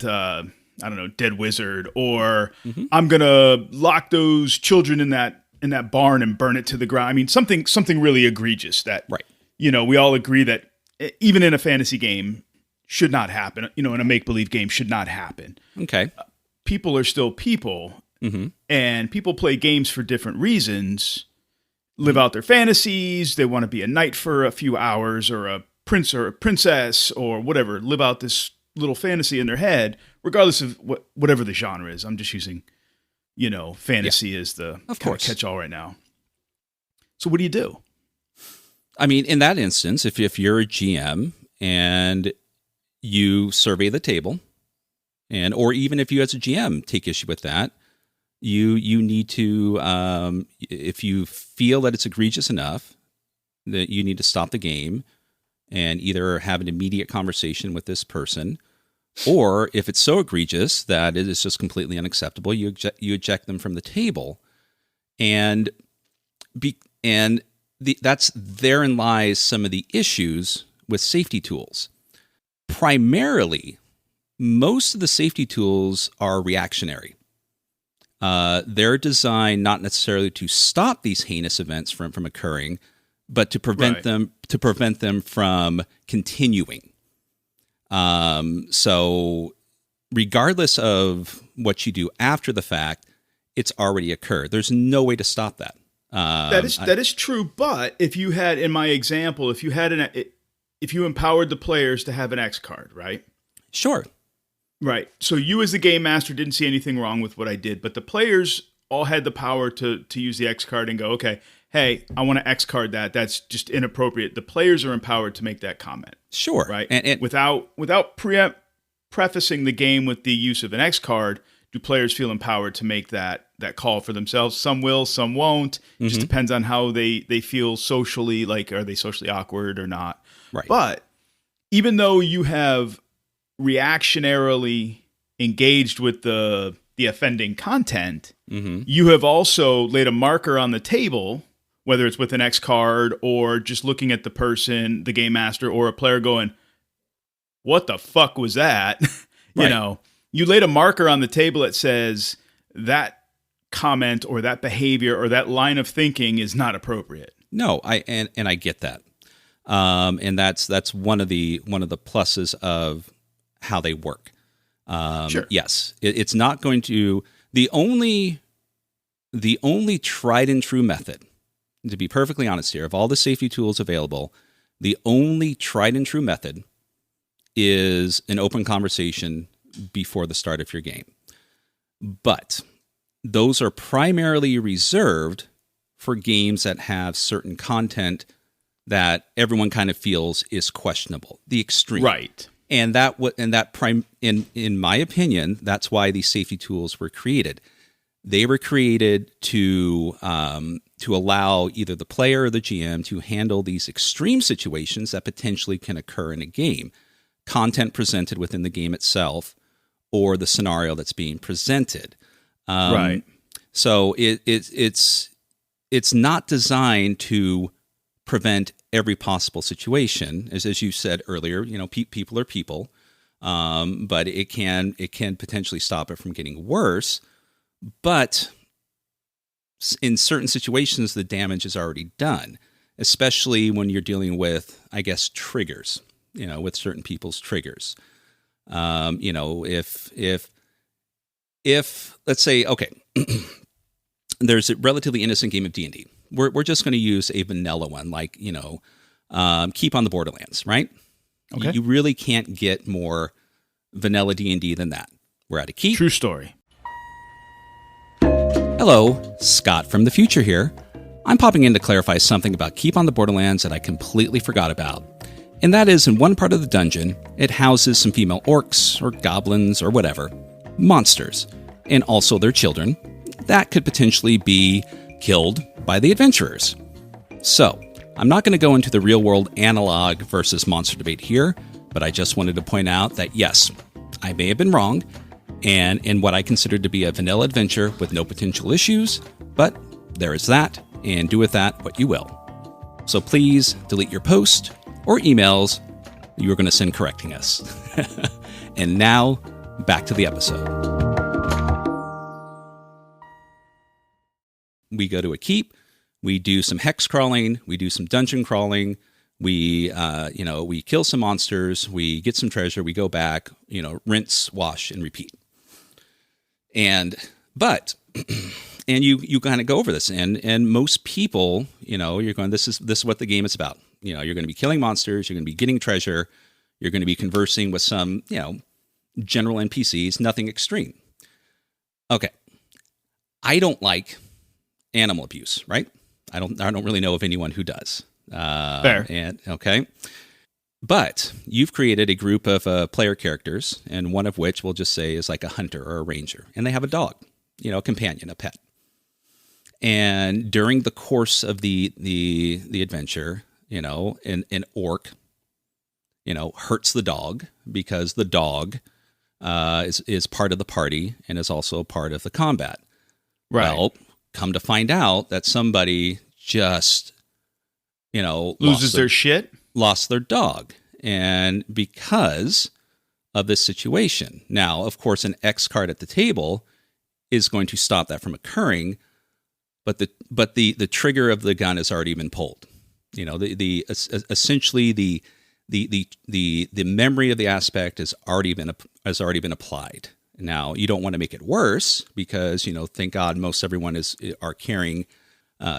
dead wizard, or I'm gonna lock those children in that barn and burn it to the ground. I mean, something really egregious that, we all agree that even in a fantasy game should not happen. In a make-believe game should not happen. Okay. People are still people, and people play games for different reasons. Live out their fantasies. They want to be a knight for a few hours, or a prince or a princess, or whatever. Live out this little fantasy in their head, regardless of whatever the genre is. I'm just using, fantasy as the kind of catch-all right now. So what do you do? I mean, in that instance, if you're a GM and you survey the table, or even if you as a GM take issue with that, you need to, if you feel that it's egregious enough, that you need to stop the game and either have an immediate conversation with this person, or if it's so egregious that it is just completely unacceptable, you eject them from the table, and that's therein lies some of the issues with safety tools. Primarily, most of the safety tools are reactionary. They're designed not necessarily to stop these heinous events from occurring, but to prevent them from continuing. So regardless of what you do after the fact, it's already occurred. There's no way to stop that. That is true. But if you had, in my example, if you empowered the players to have an X card, right? Sure. Right. So you as the game master didn't see anything wrong with what I did, but the players all had the power to use the X card and go, okay, hey, I want to X card that. That's just inappropriate. The players are empowered to make that comment. Sure. Right. And without prefacing the game with the use of an X card, do players feel empowered to make that call for themselves? Some will, some won't. It just depends on how they feel socially, like are they socially awkward or not. Right. But even though you have reactionarily engaged with the offending content, you have also laid a marker on the table, whether it's with an X card or just looking at the person, the game master, or a player going, what the fuck was that? Right. You laid a marker on the table that says that comment or that behavior or that line of thinking is not appropriate. No, I get that. And that's one of the pluses of how they work. Sure. Yes, it's not going to the only tried and true method. To be perfectly honest here, of all the safety tools available, the only tried and true method is an open conversation before the start of your game. But those are primarily reserved for games that have certain content that everyone kind of feels is questionable, the extreme. Right. And in my opinion, that's why these safety tools were created. They were created to allow either the player or the GM to handle these extreme situations that potentially can occur in a game, content presented within the game itself, or the scenario that's being presented. Right. So it's not designed to prevent every possible situation, as you said earlier. People are people, but it can potentially stop it from getting worse. But in certain situations, the damage is already done, especially when you're dealing with, I guess, triggers. With certain people's triggers. If let's say, okay, there's a relatively innocent game of D&D. We're just going to use a vanilla one, like Keep on the Borderlands, right? Okay. You really can't get more vanilla D&D than that. We're at a keep. True story. Hello, Scott from the future here. I'm popping in to clarify something about Keep on the Borderlands that I completely forgot about. And that is, in one part of the dungeon, it houses some female orcs, or goblins, or whatever, monsters, and also their children, that could potentially be killed by the adventurers. So, I'm not going to go into the real-world analog versus monster debate here, but I just wanted to point out that yes, I may have been wrong, and in what I consider to be a vanilla adventure with no potential issues, but there is that, and do with that what you will. So please delete your post or emails you were going to send correcting us. And now, back to the episode. We go to a keep, we do some hex crawling, we do some dungeon crawling, we kill some monsters, we get some treasure, we go back, rinse, wash, and repeat. And you kind of go over this, and most people, you're going, this is what the game is about. You're going to be killing monsters, you're going to be getting treasure, you're going to be conversing with some, general NPCs, nothing extreme. Okay. I don't like animal abuse, right? I don't really know of anyone who does. Fair. And okay. But you've created a group of player characters, and one of which we'll just say is like a hunter or a ranger, and they have a dog, a companion, a pet. And during the course of the adventure, an orc, hurts the dog because the dog is part of the party and is also part of the combat. Right. Well, come to find out that somebody just, loses their shit. Lost their dog, and because of this situation. Now, of course, an X card at the table is going to stop that from occurring, but the trigger of the gun has already been pulled. Essentially the memory of the aspect has already been applied. Now, you don't want to make it worse because thank God most everyone are carrying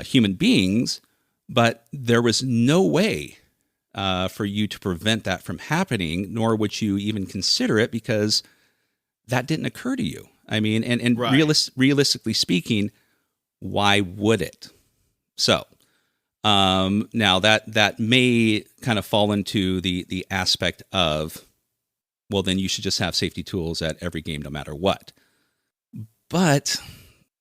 human beings, but there was no way for you to prevent that from happening, nor would you even consider it because that didn't occur to you. I mean, and right. Realistically speaking, why would it? So now that may kind of fall into the aspect of, well, then you should just have safety tools at every game, no matter what. But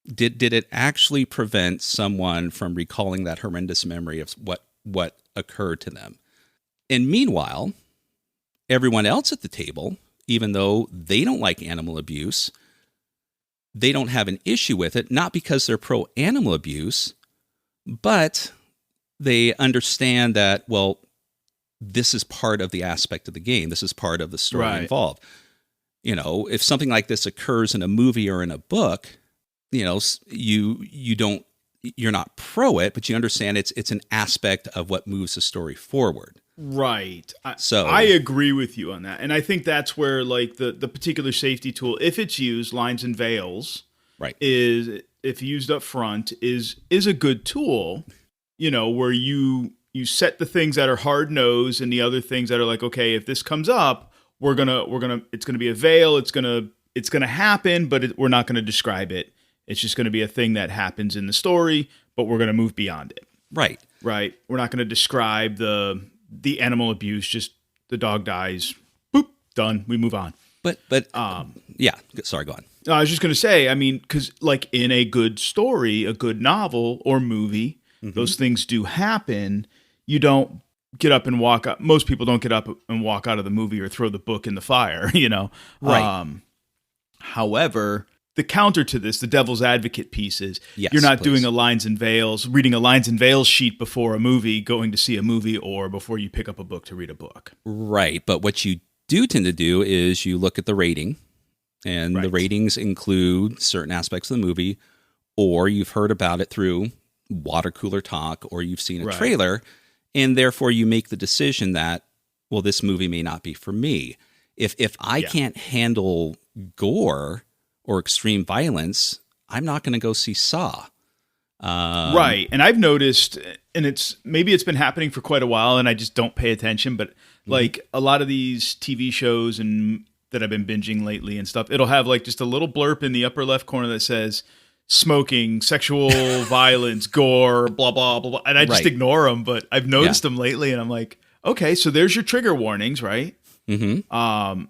did it actually prevent someone from recalling that horrendous memory of what occurred to them? And meanwhile, everyone else at the table, even though they don't like animal abuse, they don't have an issue with it, not because they're pro-animal abuse, but they understand that, well, this is part of the aspect of the game. This is part of the story involved. If something like this occurs in a movie or in a book, you're not pro it, but you understand it's an aspect of what moves the story forward. Right. I agree with you on that. And I think that's where like the particular safety tool, if it's used, lines and veils, right, is if used up front is a good tool, where you set the things that are hard nosed and the other things that are like, okay, if this comes up, it's gonna be a veil, it's gonna happen, but we're not gonna describe it. It's just gonna be a thing that happens in the story, but we're gonna move beyond it. Right. Right. We're not gonna describe the animal abuse, just the dog dies, boop, done, we move on. But yeah, sorry, go on. I was just going to say, I mean, because like in a good story, a good novel or movie, those things do happen. You don't get up and walk out. Most people don't get up and walk out of the movie or throw the book in the fire, Right. However, the counter to this, the devil's advocate piece is yes, you're not please. doing reading a lines and veils sheet before a movie, going to see a movie, or before you pick up a book to read a book. Right. But what you do tend to do is you look at the rating, and the ratings include certain aspects of the movie, or you've heard about it through watercooler talk, or you've seen a trailer, and therefore you make the decision that, well, this movie may not be for me. If I can't handle gore or extreme violence, I'm not going to go see Saw. Right. And I've noticed, and maybe it's been happening for quite a while and I just don't pay attention, but like a lot of these TV shows and that I've been binging lately and stuff, it'll have like just a little blurb in the upper left corner that says smoking, sexual violence, gore, blah, blah, blah, blah. And I just ignore them, but I've noticed them lately and I'm like, okay, so there's your trigger warnings, right? Mm-hmm.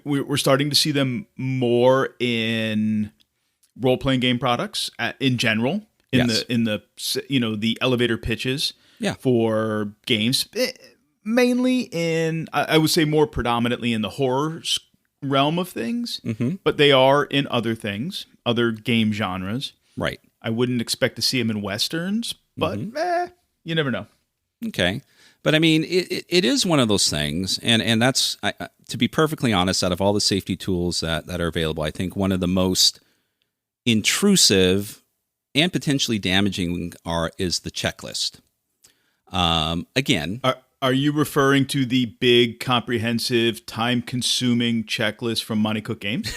We're starting to see them more in role-playing game products in general, in the elevator pitches for games, mainly in, I would say more predominantly in the horror realm of things, but they are in other things, other game genres. Right. I wouldn't expect to see them in Westerns, but you never know. Okay. But I mean, it is one of those things, and that's, to be perfectly honest, out of all the safety tools that are available, I think one of the most intrusive and potentially damaging is the checklist. Again, are you referring to the big, comprehensive, time-consuming checklist from Monty Cook Games?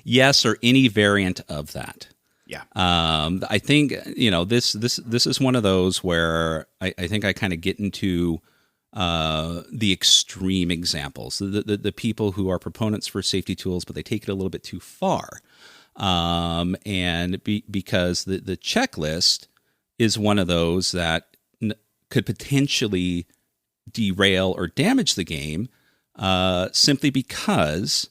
Yes, or any variant of that. Yeah. I think, this is one of those where I think I kind of get into the extreme examples, the people who are proponents for safety tools, but they take it a little bit too far. Because the checklist is one of those that could potentially derail or damage the game, simply because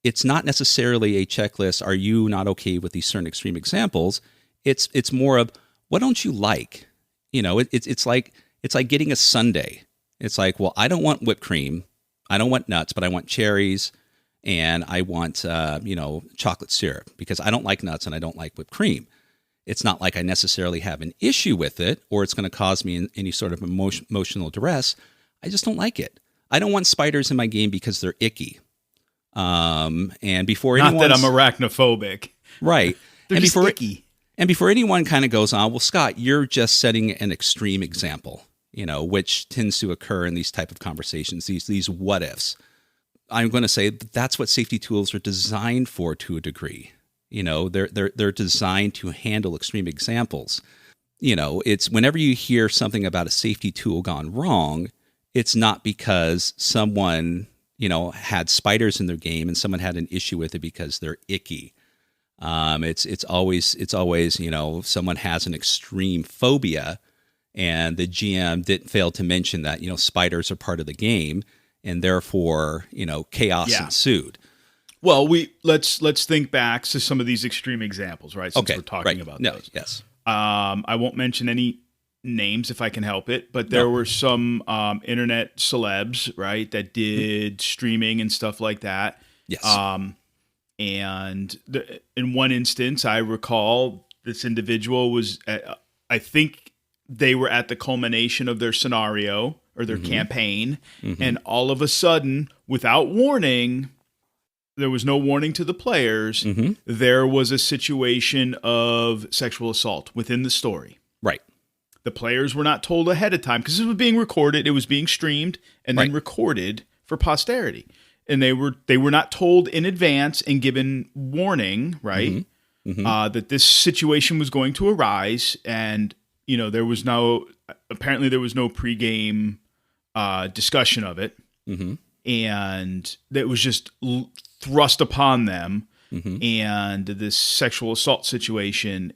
it's not necessarily a checklist. Are you not okay with these certain extreme examples? It's more of, what don't you like? It's like getting a sundae. It's like, well, I don't want whipped cream, I don't want nuts, but I want cherries, and I want chocolate syrup, because I don't like nuts and I don't like whipped cream. It's not like I necessarily have an issue with it, or it's going to cause me any sort of emotional duress. I just don't like it. I don't want spiders in my game because they're icky. And before not that I'm arachnophobic, right? They're just icky. And before anyone kind of goes on, well, Scott, you're just setting an extreme example, which tends to occur in these type of conversations, these what ifs. I'm going to say that's what safety tools are designed for to a degree. They're designed to handle extreme examples. It's whenever you hear something about a safety tool gone wrong, it's not because someone, had spiders in their game and someone had an issue with it because they're icky. It's always, someone has an extreme phobia, and the GM didn't fail to mention that, spiders are part of the game, and therefore, chaos ensued. Well, let's think back to some of these extreme examples, right? Since we're talking about those. Yes. I won't mention any names if I can help it, but there were some internet celebs, right, that did streaming and stuff like that. Yes. And in one instance, I recall this individual was, I think they were at the culmination of their scenario or their campaign, and all of a sudden, without warning, there was no warning to the players, there was a situation of sexual assault within the story. Right. The players were not told ahead of time because it was being recorded, it was being streamed and then recorded for posterity. And they were not told in advance and given warning, right? That this situation was going to arise, and there was no pregame discussion of it, and that was just thrust upon them. And this sexual assault situation,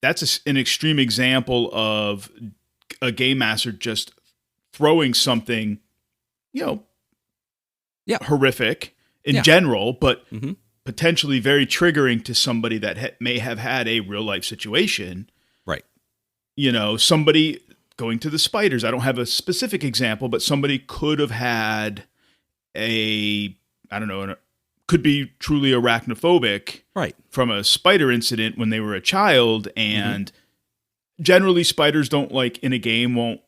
that's an extreme example of a game master just throwing something, horrific in general, but potentially very triggering to somebody that may have had a real life situation. Right. Somebody going to the spiders. I don't have a specific example, but somebody could have had could be truly arachnophobic from a spider incident when they were a child. And generally spiders don't in a game won't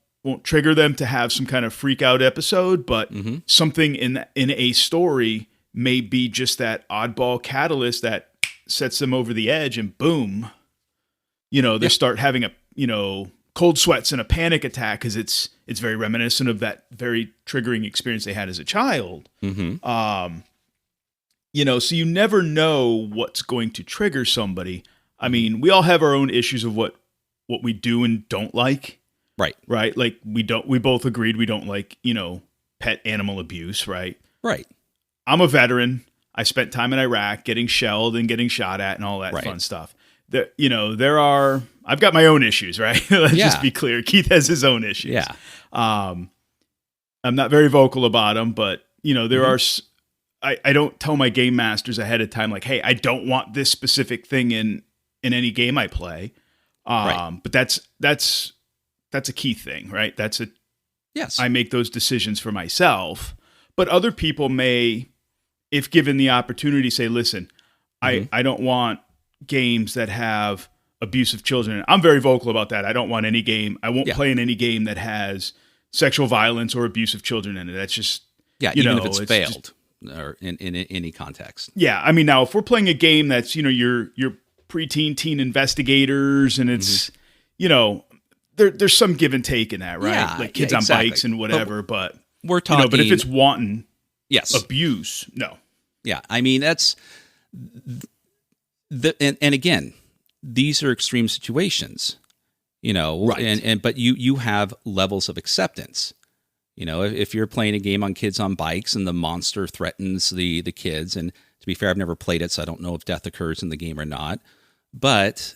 trigger them to have some kind of freak out episode, but something in a story may be just that oddball catalyst that sets them over the edge, and boom, they start having a, cold sweats and a panic attack because it's very reminiscent of that very triggering experience they had as a child. So you never know what's going to trigger somebody. I mean, we all have our own issues of what we do and don't like. Right. Like we both agreed we don't like, pet animal abuse. Right. I'm a veteran. I spent time in Iraq getting shelled and getting shot at and all that fun stuff. I've got my own issues, right? Let's just be clear. Keith has his own issues. Yeah. I'm not very vocal about them, but there are, I don't tell my game masters ahead of time, like, hey, I don't want this specific thing in any game I play. But that's a key thing, right? Yes. I make those decisions for myself, but other people may, if given the opportunity, say, listen, I don't want games that have abusive children. I'm very vocal about that. I don't want any game. I won't play in any game that has sexual violence or abusive children in it. That's just, even if it's failed or in any context. Yeah. I mean, now if we're playing a game that's, your preteen teen investigators and it's, there's some give and take in that, right? Yeah, like kids on bikes and whatever, but we're talking, but if it's wanton abuse, no. Yeah. I mean, that's and again, these are extreme situations, but you have levels of acceptance. If you're playing a game on kids on bikes and the monster threatens the kids, and to be fair, I've never played it, so I don't know if death occurs in the game or not, but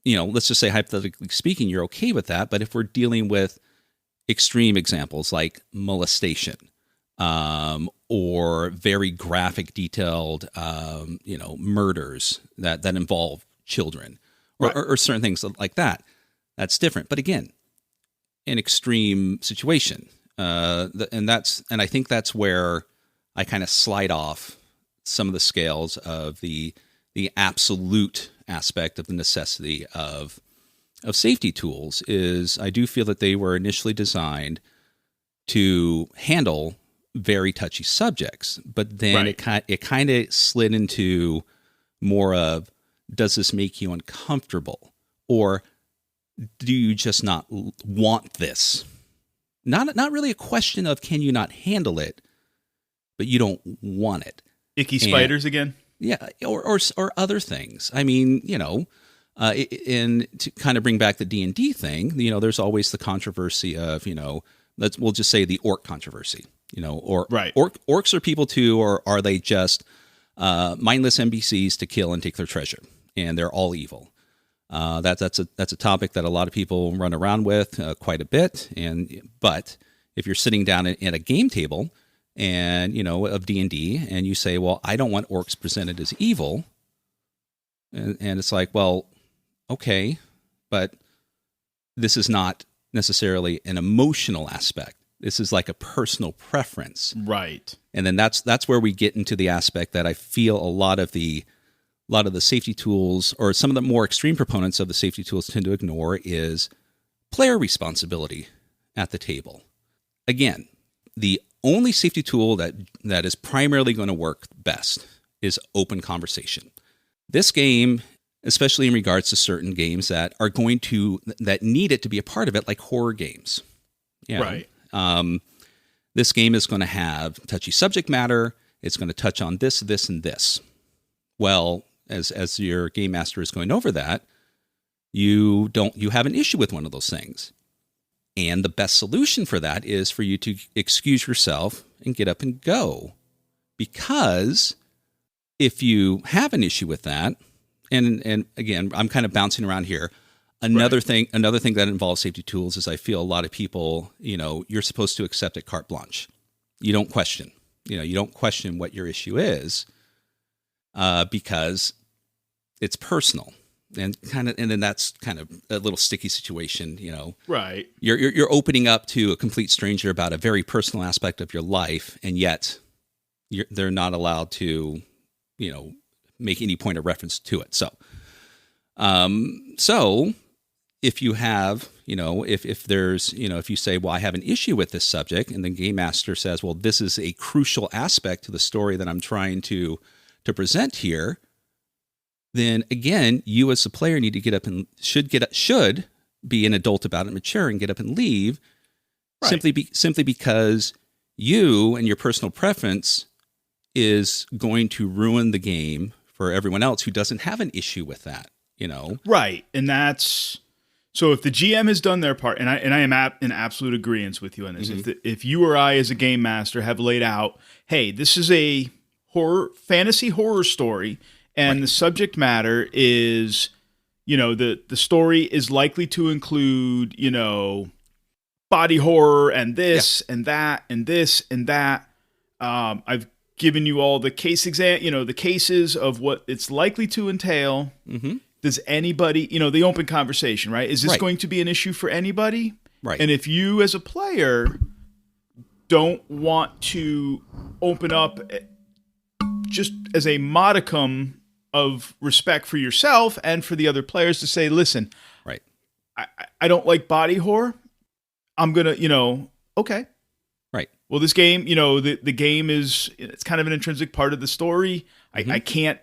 let's just say hypothetically speaking, you're okay with that. But if we're dealing with extreme examples like molestation, or very graphic, detailed, murders that involve children, or certain things like that, that's different. But again, an extreme situation, and I think that's where I kind of slide off some of the scales of the absolute aspect of the necessity of safety tools. Is I do feel that they were initially designed to handle very touchy subjects, but then it kind of slid into more of, does this make you uncomfortable, or do you just not want this? Not really a question of can you not handle it, but you don't want it. Icky spiders again? Yeah, or other things. I mean, and to kind of bring back the D&D thing, there's always the controversy of, we'll just say the orc controversy, or orcs are people too, or are they just mindless NPCs to kill and take their treasure, and they're all evil? That's a topic that a lot of people run around with quite a bit. But if you're sitting down at a game table and of D&D, and you say, well, I don't want orcs presented as evil, and it's like, well, okay, but this is not necessarily an emotional aspect. This is like a personal preference, right? And then that's where we get into the aspect that I feel a lot of the safety tools, or some of the more extreme proponents of the safety tools, tend to ignore, is player responsibility at the table. Again, the only safety tool that is primarily going to work best is open conversation. This game, especially in regards to certain games that need it to be a part of it, like horror games. Right. This game is going to have touchy subject matter. It's going to touch on this, this, and this. Well, as your game master is going over that, you have an issue with one of those things. And the best solution for that is for you to excuse yourself and get up and go. Because if you have an issue with that, and again, I'm kind of bouncing around here. Another thing that involves safety tools is I feel a lot of people, you're supposed to accept it carte blanche. You don't question. You don't question what your issue is, because it's personal. And then that's kind of a little sticky situation, Right. You're opening up to a complete stranger about a very personal aspect of your life, and yet they're not allowed to, make any point of reference to it. So if you have, if there's, if you say, well, I have an issue with this subject, and the game master says, well, this is a crucial aspect to the story that I'm trying to present here, then again, you as a player need to get up and should be an adult about it, mature, and get up and leave, simply because you and your personal preference is going to ruin the game for everyone else who doesn't have an issue with that, Right, and that's so. If the GM has done their part, and I am in absolute agreement with you on this. Mm-hmm. If you or I as a game master have laid out, hey, this is a fantasy horror story. And the subject matter is, the story is likely to include, body horror and this and that and this and that. I've given you all the the cases of what it's likely to entail. Mm-hmm. Does anybody, the open conversation, right? Is this going to be an issue for anybody? Right. And if you as a player don't want to open up just as a modicum of respect for yourself and for the other players to say, listen, right, I don't like body horror. I'm going to, okay. Right. Well, this game, the game it's kind of an intrinsic part of the story. Mm-hmm. I can't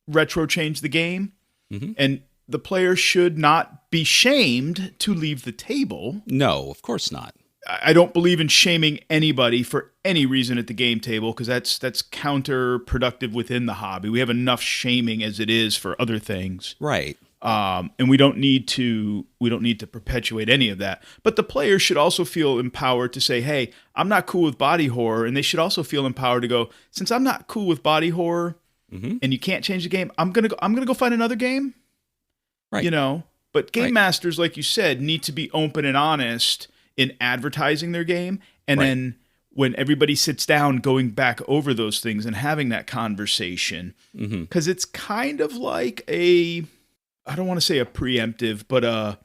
retro change the game. Mm-hmm. And the player should not be shamed to leave the table. No, of course not. I don't believe in shaming anybody for any reason at the game table, because that's counterproductive within the hobby. We have enough shaming as it is for other things, right? And we don't need to perpetuate any of that. But the players should also feel empowered to say, "Hey, I'm not cool with body horror," and they should also feel empowered to go, "Since I'm not cool with body horror, mm-hmm. and you can't change the game, I'm gonna go find another game." Right. But game masters, like you said, need to be open and honest in advertising their game. And then when everybody sits down, going back over those things and having that conversation. Because it's kind of like I don't want to say a preemptive, but a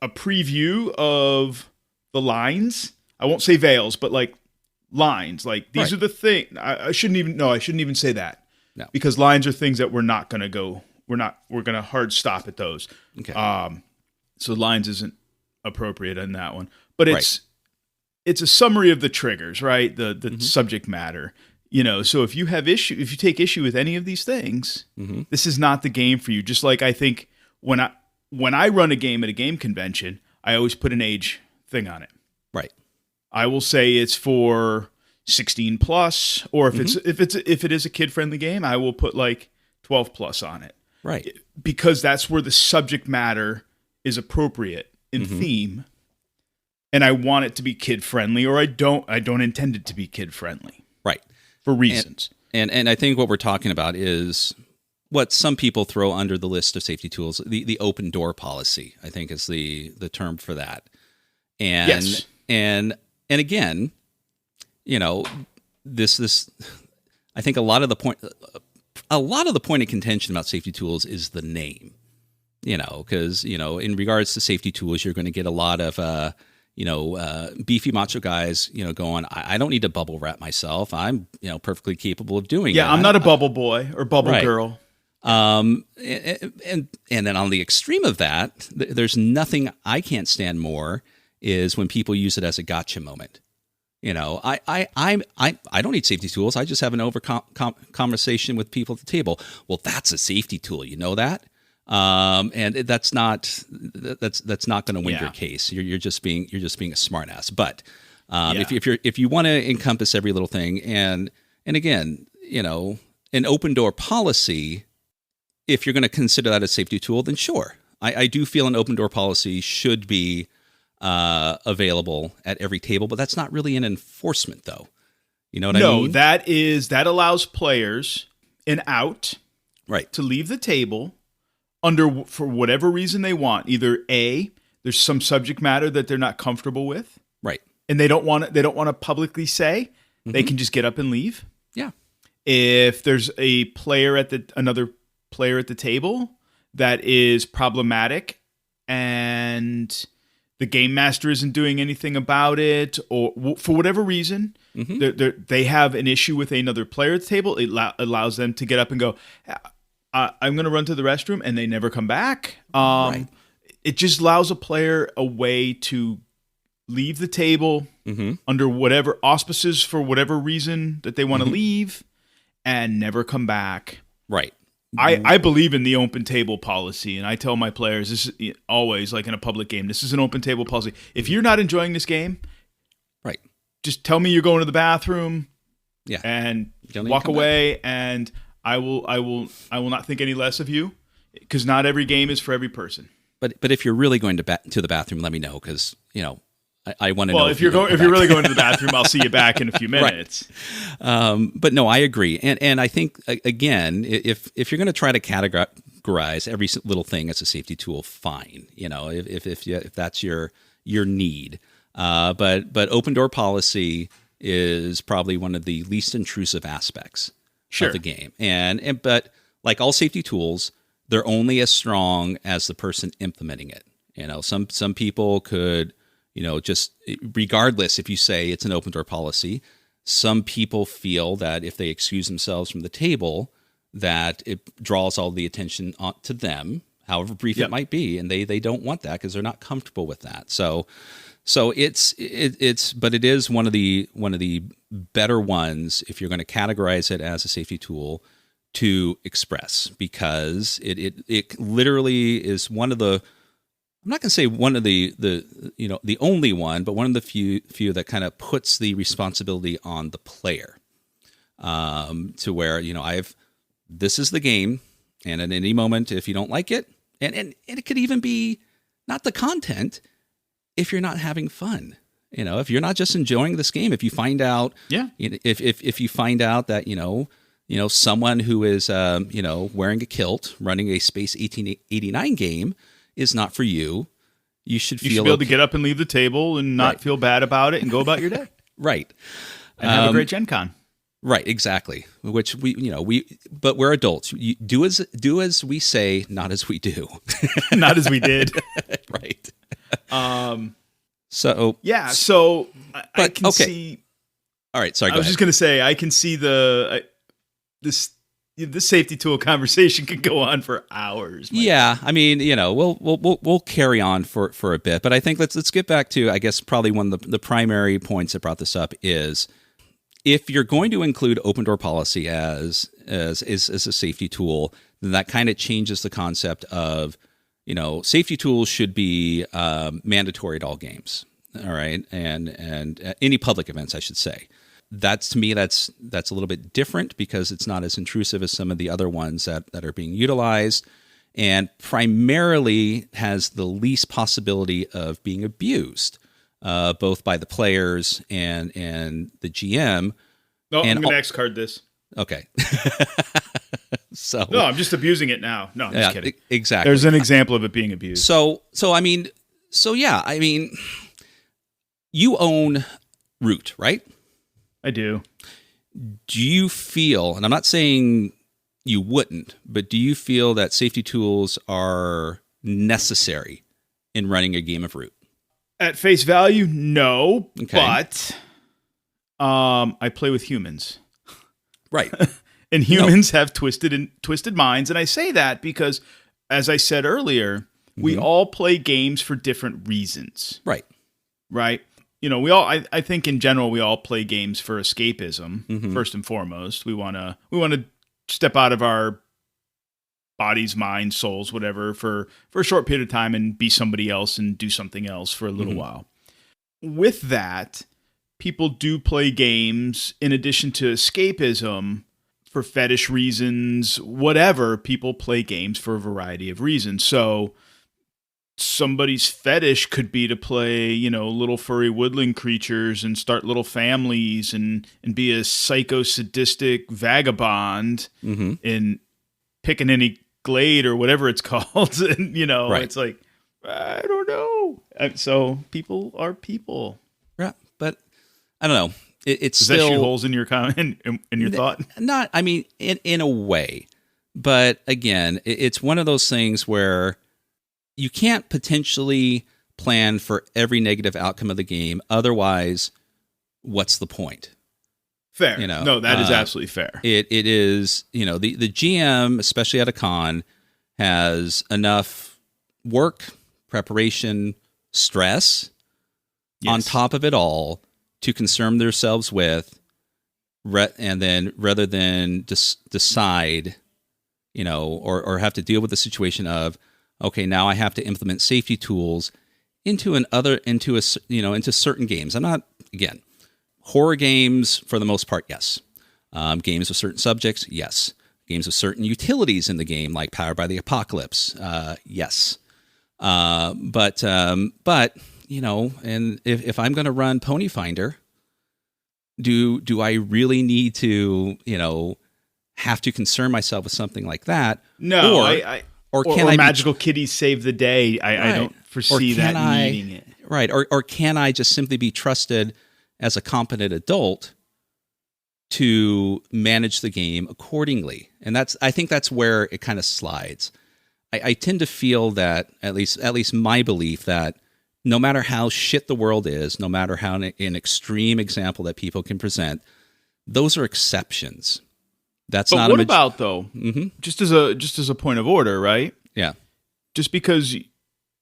preview of the lines. I won't say veils, but like lines. Like these are the things. I shouldn't even say that. No. Because lines are things that we're not going to go. We're going to hard stop at those. Okay. So lines isn't appropriate in that one, but it's a summary of the triggers, right? The subject matter, so if you take issue with any of these things, this is not the game for you. Just like I think when I run a game at a game convention, I always put an age thing on it. Right. I will say it's for 16 plus, or if it is a kid friendly game, I will put like 12 plus on it. Right. Because that's where the subject matter is appropriate in theme. And I want it to be kid friendly, or I don't intend it to be kid friendly. Right. For reasons. And I think what we're talking about is what some people throw under the list of safety tools, the open door policy, I think is the term for that. And yes. And again, this I think a lot of the point of contention about safety tools is the name. Because in regards to safety tools, you're going to get a lot of beefy macho guys, going, I don't need to bubble wrap myself. I'm, perfectly capable of doing that. Yeah, I'm not a bubble boy or bubble girl. And then on the extreme of that, there's nothing I can't stand more is when people use it as a gotcha moment. I don't need safety tools. I just have an conversation with people at the table. Well, that's a safety tool. You know that? And that's not going to win your case. You're just being a smartass. But if you want to encompass every little thing, and again, an open door policy, if you're going to consider that a safety tool, then sure. I do feel an open door policy should be available at every table, but that's not really an enforcement, though. You know what I mean? No, that allows players an out, to leave the table for whatever reason they want. Either A, there's some subject matter that they're not comfortable with, and they don't want to publicly say. They can just get up and leave. Yeah. If there's another player at the table that is problematic and the game master isn't doing anything about it, or for whatever reason, they have an issue with another player at the table, it allows them to get up and go, I'm going to run to the restroom, and they never come back. It just allows a player a way to leave the table under whatever auspices for whatever reason that they want to leave and never come back. Right. I believe in the open table policy, and I tell my players, this is always like in a public game, this is an open table policy. If you're not enjoying this game, just tell me you're going to the bathroom and walk away, and I will not think any less of you, because not every game is for every person. But if you're really going to the bathroom, let me know, because I want to know. Well, if you're really going to the bathroom, I'll see you back in a few minutes. But no, I agree, and I think again, if you're going to try to categorize every little thing as a safety tool, fine. If that's your need. But open door policy is probably one of the least intrusive aspects of the game. But like all safety tools, they're only as strong as the person implementing it. Some people could, just regardless if you say it's an open door policy, some people feel that if they excuse themselves from the table, that it draws all the attention to them, however brief it might be, and they don't want that because they're not comfortable with that. So but it is one of the better ones if you're going to categorize it as a safety tool to express, because it literally is one of the, I'm not going to say one of the only one, but one of the few that kind of puts the responsibility on the player, to where this is the game, and at any moment if you don't like it, and it could even be not the content. If you're not having fun, if you're not just enjoying this game, if you find out, if you find out that, someone who is, wearing a kilt, running a Space 1889 game, is not for you. You should You should be able to get up and leave the table and not feel bad about it and go about your day. Right. And have a great Gen Con. Right, exactly. Which but we're adults. You do as we say, not as we do. Not as we did. Right. So I can see. All right, sorry. I was just going to say I can see this safety tool conversation could go on for hours. Yeah, I mean, we'll carry on for a bit, but I think let's get back to, I guess, probably one of the primary points that brought this up is, if you're going to include open door policy as a safety tool, then that kind of changes the concept of, safety tools should be mandatory at all games. All right, and any public events, I should say. That's, to me, that's a little bit different because it's not as intrusive as some of the other ones that are being utilized, and primarily has the least possibility of being abused. Both by the players and the GM. No, I'm going to X card this. Okay. No, I'm just abusing it now. No, I'm just kidding. Exactly. There's an example of it being abused. So you own Root, right? I do. Do you feel, and I'm not saying you wouldn't, but do you feel that safety tools are necessary in running a game of Root? At face value, no. Okay. But I play with humans. Right. And humans have twisted minds. And I say that because, as I said earlier, we all play games for different reasons. Right. Right? I think in general, we all play games for escapism, first and foremost. We want to step out of our bodies, minds, souls, whatever, for a short period of time and be somebody else and do something else for a little while. With that, people do play games in addition to escapism for fetish reasons, whatever. People play games for a variety of reasons. So somebody's fetish could be to play, little furry woodland creatures and start little families and be a psycho-sadistic vagabond in picking any glade or whatever it's called. And, right. It's like, I don't know. So people are people. Yeah, but I don't know. It's Does still... that shoot holes in your comment, in your thought? Not, I mean, in a way. But again, it's one of those things where you can't potentially plan for every negative outcome of the game. Otherwise, what's the point? Fair. No, that is absolutely fair. It is, the GM, especially at a con, has enough work, preparation, stress on top of it all to concern themselves with, and then rather than decide, or have to deal with the situation of, okay, now I have to implement safety tools into certain games. I'm not, again, horror games for the most part, yes. Games with certain subjects, yes. Games with certain utilities in the game, like Powered by the Apocalypse, yes. But and if I'm going to run Pony Finder, do I really need to, have to concern myself with something like that? No, or Magical Kitties Save the Day. I don't foresee that needing it. Right. Or can I just simply be trusted as a competent adult to manage the game accordingly? And I think that's where it kind of slides. I tend to feel that, at least my belief, that no matter how shit the world is, no matter how an extreme example that people can present, those are exceptions. That's not. But what about though? Just as a point of order, right? Yeah. Just because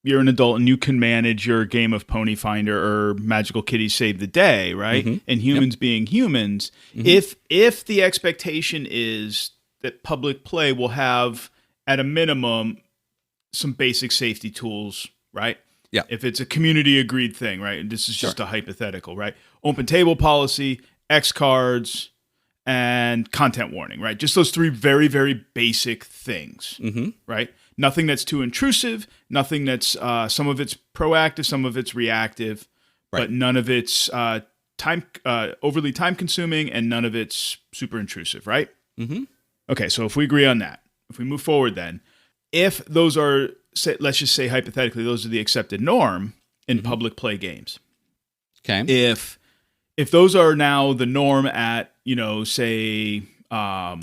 you're an adult and you can manage your game of Pony Finder or Magical Kitties Save the Day, right? And humans being humans, if the expectation is that public play will have at a minimum some basic safety tools, right? Yeah. If it's a community agreed thing, right? And this is just a hypothetical, right? Open table policy, X cards, and content warning, right? Just those three very, very basic things, right? Nothing that's too intrusive, nothing that's, some of it's proactive, some of it's reactive, but none of it's overly time consuming and none of it's super intrusive, right? Okay, so if we agree on that, if we move forward then, if those are let's just say hypothetically, those are the accepted norm in public play games. Okay. If those are now the norm at, say, I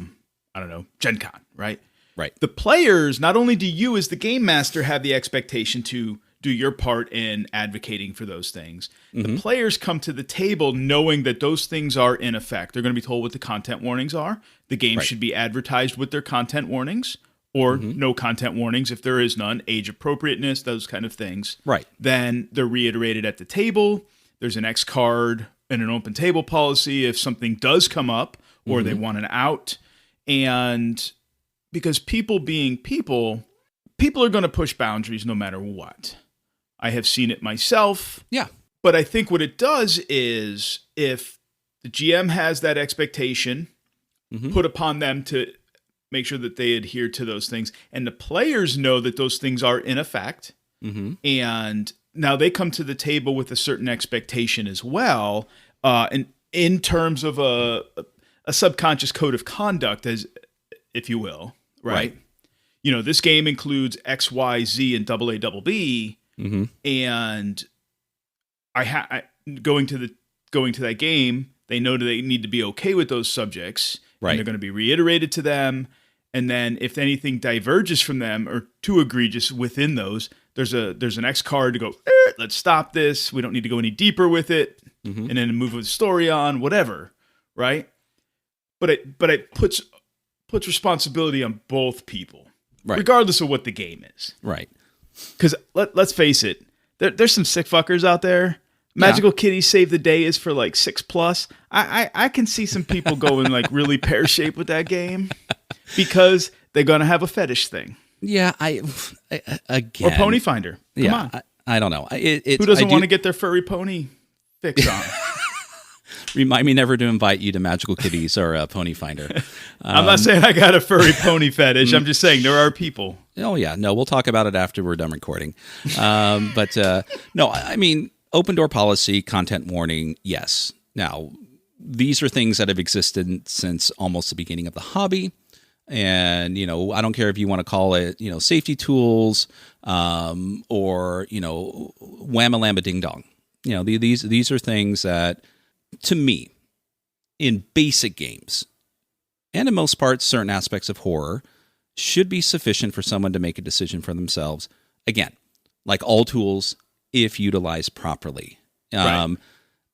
don't know, Gen Con, right? Right. The players, not only do you as the game master have the expectation to do your part in advocating for those things, the players come to the table knowing that those things are in effect. They're going to be told what the content warnings are. The game should be advertised with their content warnings or no content warnings if there is none, age appropriateness, those kind of things. Right. Then they're reiterated at the table. There's an X card and an open table policy if something does come up or they want an out. And because people being people are going to push boundaries no matter what. I have seen it myself. Yeah. But I think what it does is if the GM has that expectation put upon them to make sure that they adhere to those things, and the players know that those things are in effect, and now they come to the table with a certain expectation as well, and in terms of a subconscious code of conduct, as if you will, right? This game includes X, Y, Z, and double A, double B, and going to that game, they know that they need to be okay with those subjects, and they're going to be reiterated to them. And then if anything diverges from them or too egregious within those, there's an X card to go, let's stop this. We don't need to go any deeper with it, and then move the story on, whatever, right? But it puts responsibility on both people, regardless of what the game is, right? Because let's face it, there's some sick fuckers out there. Magical Kitty Save the Day is for like 6+. I can see some people going like really pear-shaped with that game because they're going to have a fetish thing. Yeah, again. Or Pony Finder. Come on. I don't know. Who doesn't want to get their furry pony fix on? Remind me never to invite you to Magical Kitties or Pony Finder. I'm not saying I got a furry pony fetish. I'm just saying there are people. Oh, yeah. No, we'll talk about it after we're done recording. But no, I mean, open door policy, content warning, yes. Now, these are things that have existed since almost the beginning of the hobby. And, I don't care if you want to call it, safety tools or, whamma-lamma ding-dong. These are things that, to me, in basic games, and in most parts, certain aspects of horror, should be sufficient for someone to make a decision for themselves. Again, like all tools, if utilized properly. Right.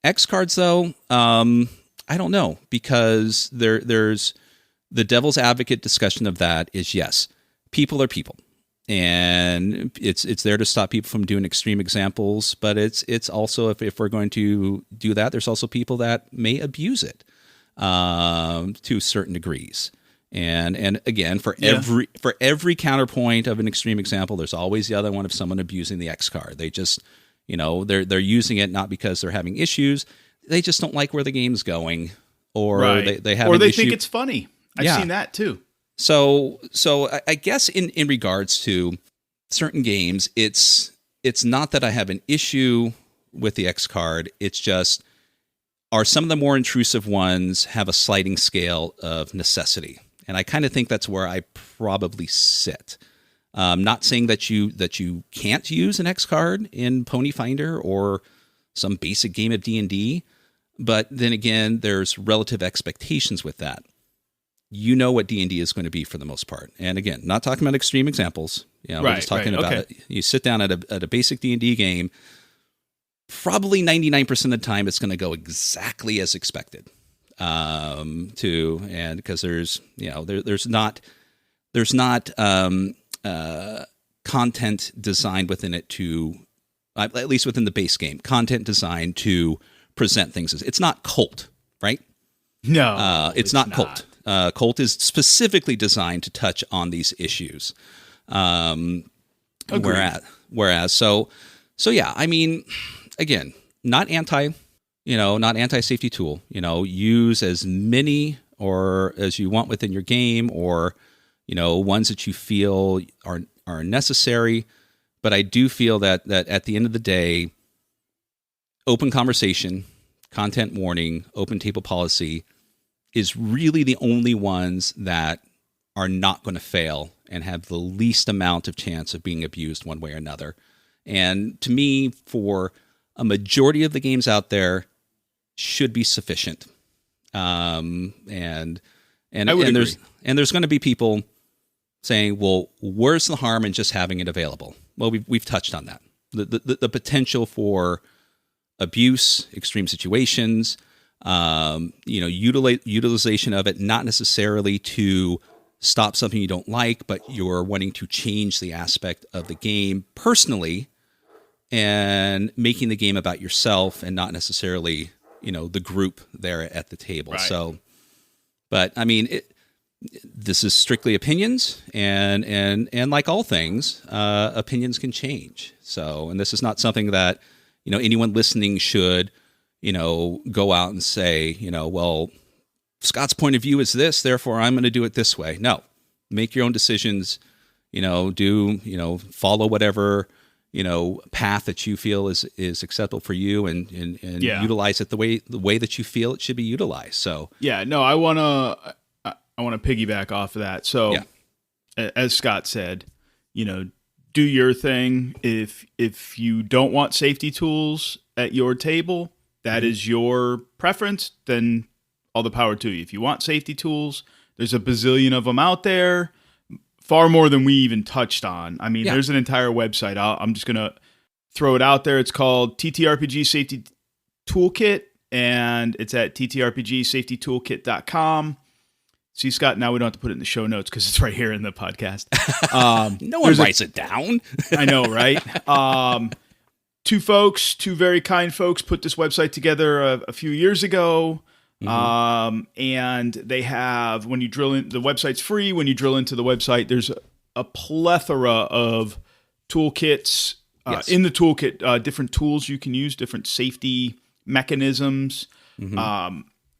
X cards, though, I don't know, because there's the devil's advocate discussion of that is, yes, people are people. And it's there to stop people from doing extreme examples, but it's also, if we're going to do that, there's also people that may abuse it to certain degrees. And again, for every counterpoint of an extreme example, there's always the other one of someone abusing the X card. They just, they're using it not because they're having issues, they just don't like where the game's going, or they have, or they issue. think it's funny. I've seen that too. So I guess in regards to certain games, it's not that I have an issue with the X card. It's just, are some of the more intrusive ones have a sliding scale of necessity? And I kind of think that's where I probably sit. Not saying that you can't use an X card in Pony Finder or some basic game of D&D, but then again, there's relative expectations with that. You know what D&D is going to be for the most part. And again, not talking about extreme examples. We're just talking about it. You sit down at a basic D&D game, probably 99% of the time it's going to go exactly as expected. Because there's not content designed within it to, at least within the base game, content designed to present things. It's not Cult, right? No, it's not Cult. Cult is specifically designed to touch on these issues. Whereas, so yeah, I mean, again, not anti-safety tool. Use as many or as you want within your game, or ones that you feel are necessary. But I do feel that at the end of the day, open conversation, content warning, open table policy is really the only ones that are not going to fail and have the least amount of chance of being abused one way or another. And to me, for a majority of the games out there, should be sufficient. And there's going to be people saying, well, where's the harm in just having it available? Well, we've touched on that. The potential for abuse, extreme situations, utilization of it, not necessarily to stop something you don't like, but you're wanting to change the aspect of the game personally and making the game about yourself and not necessarily, the group there at the table. Right. So, but I mean, this is strictly opinions, and like all things, opinions can change. So, and this is not something that, anyone listening should, go out and say, well, Scott's point of view is this, therefore I'm going to do it this way. No, make your own decisions, follow whatever, path that you feel is acceptable for you and utilize it the way that you feel it should be utilized. So, yeah, no, I want to piggyback off of that. So as Scott said, do your thing. If you don't want safety tools at your table, that is your preference, then all the power to you. If you want safety tools, there's a bazillion of them out there, far more than we even touched on. I mean, there's an entire website. I'm just going to throw it out there. It's called TTRPG Safety Toolkit, and it's at ttrpgsafetytoolkit.com. See, Scott, now we don't have to put it in the show notes because it's right here in the podcast. No one writes it down. I know, right? Two very kind folks put this website together a few years ago. And they have, when you drill in, the website's free. When you drill into the website, there's a plethora of toolkits in the toolkit, different tools you can use, different safety mechanisms.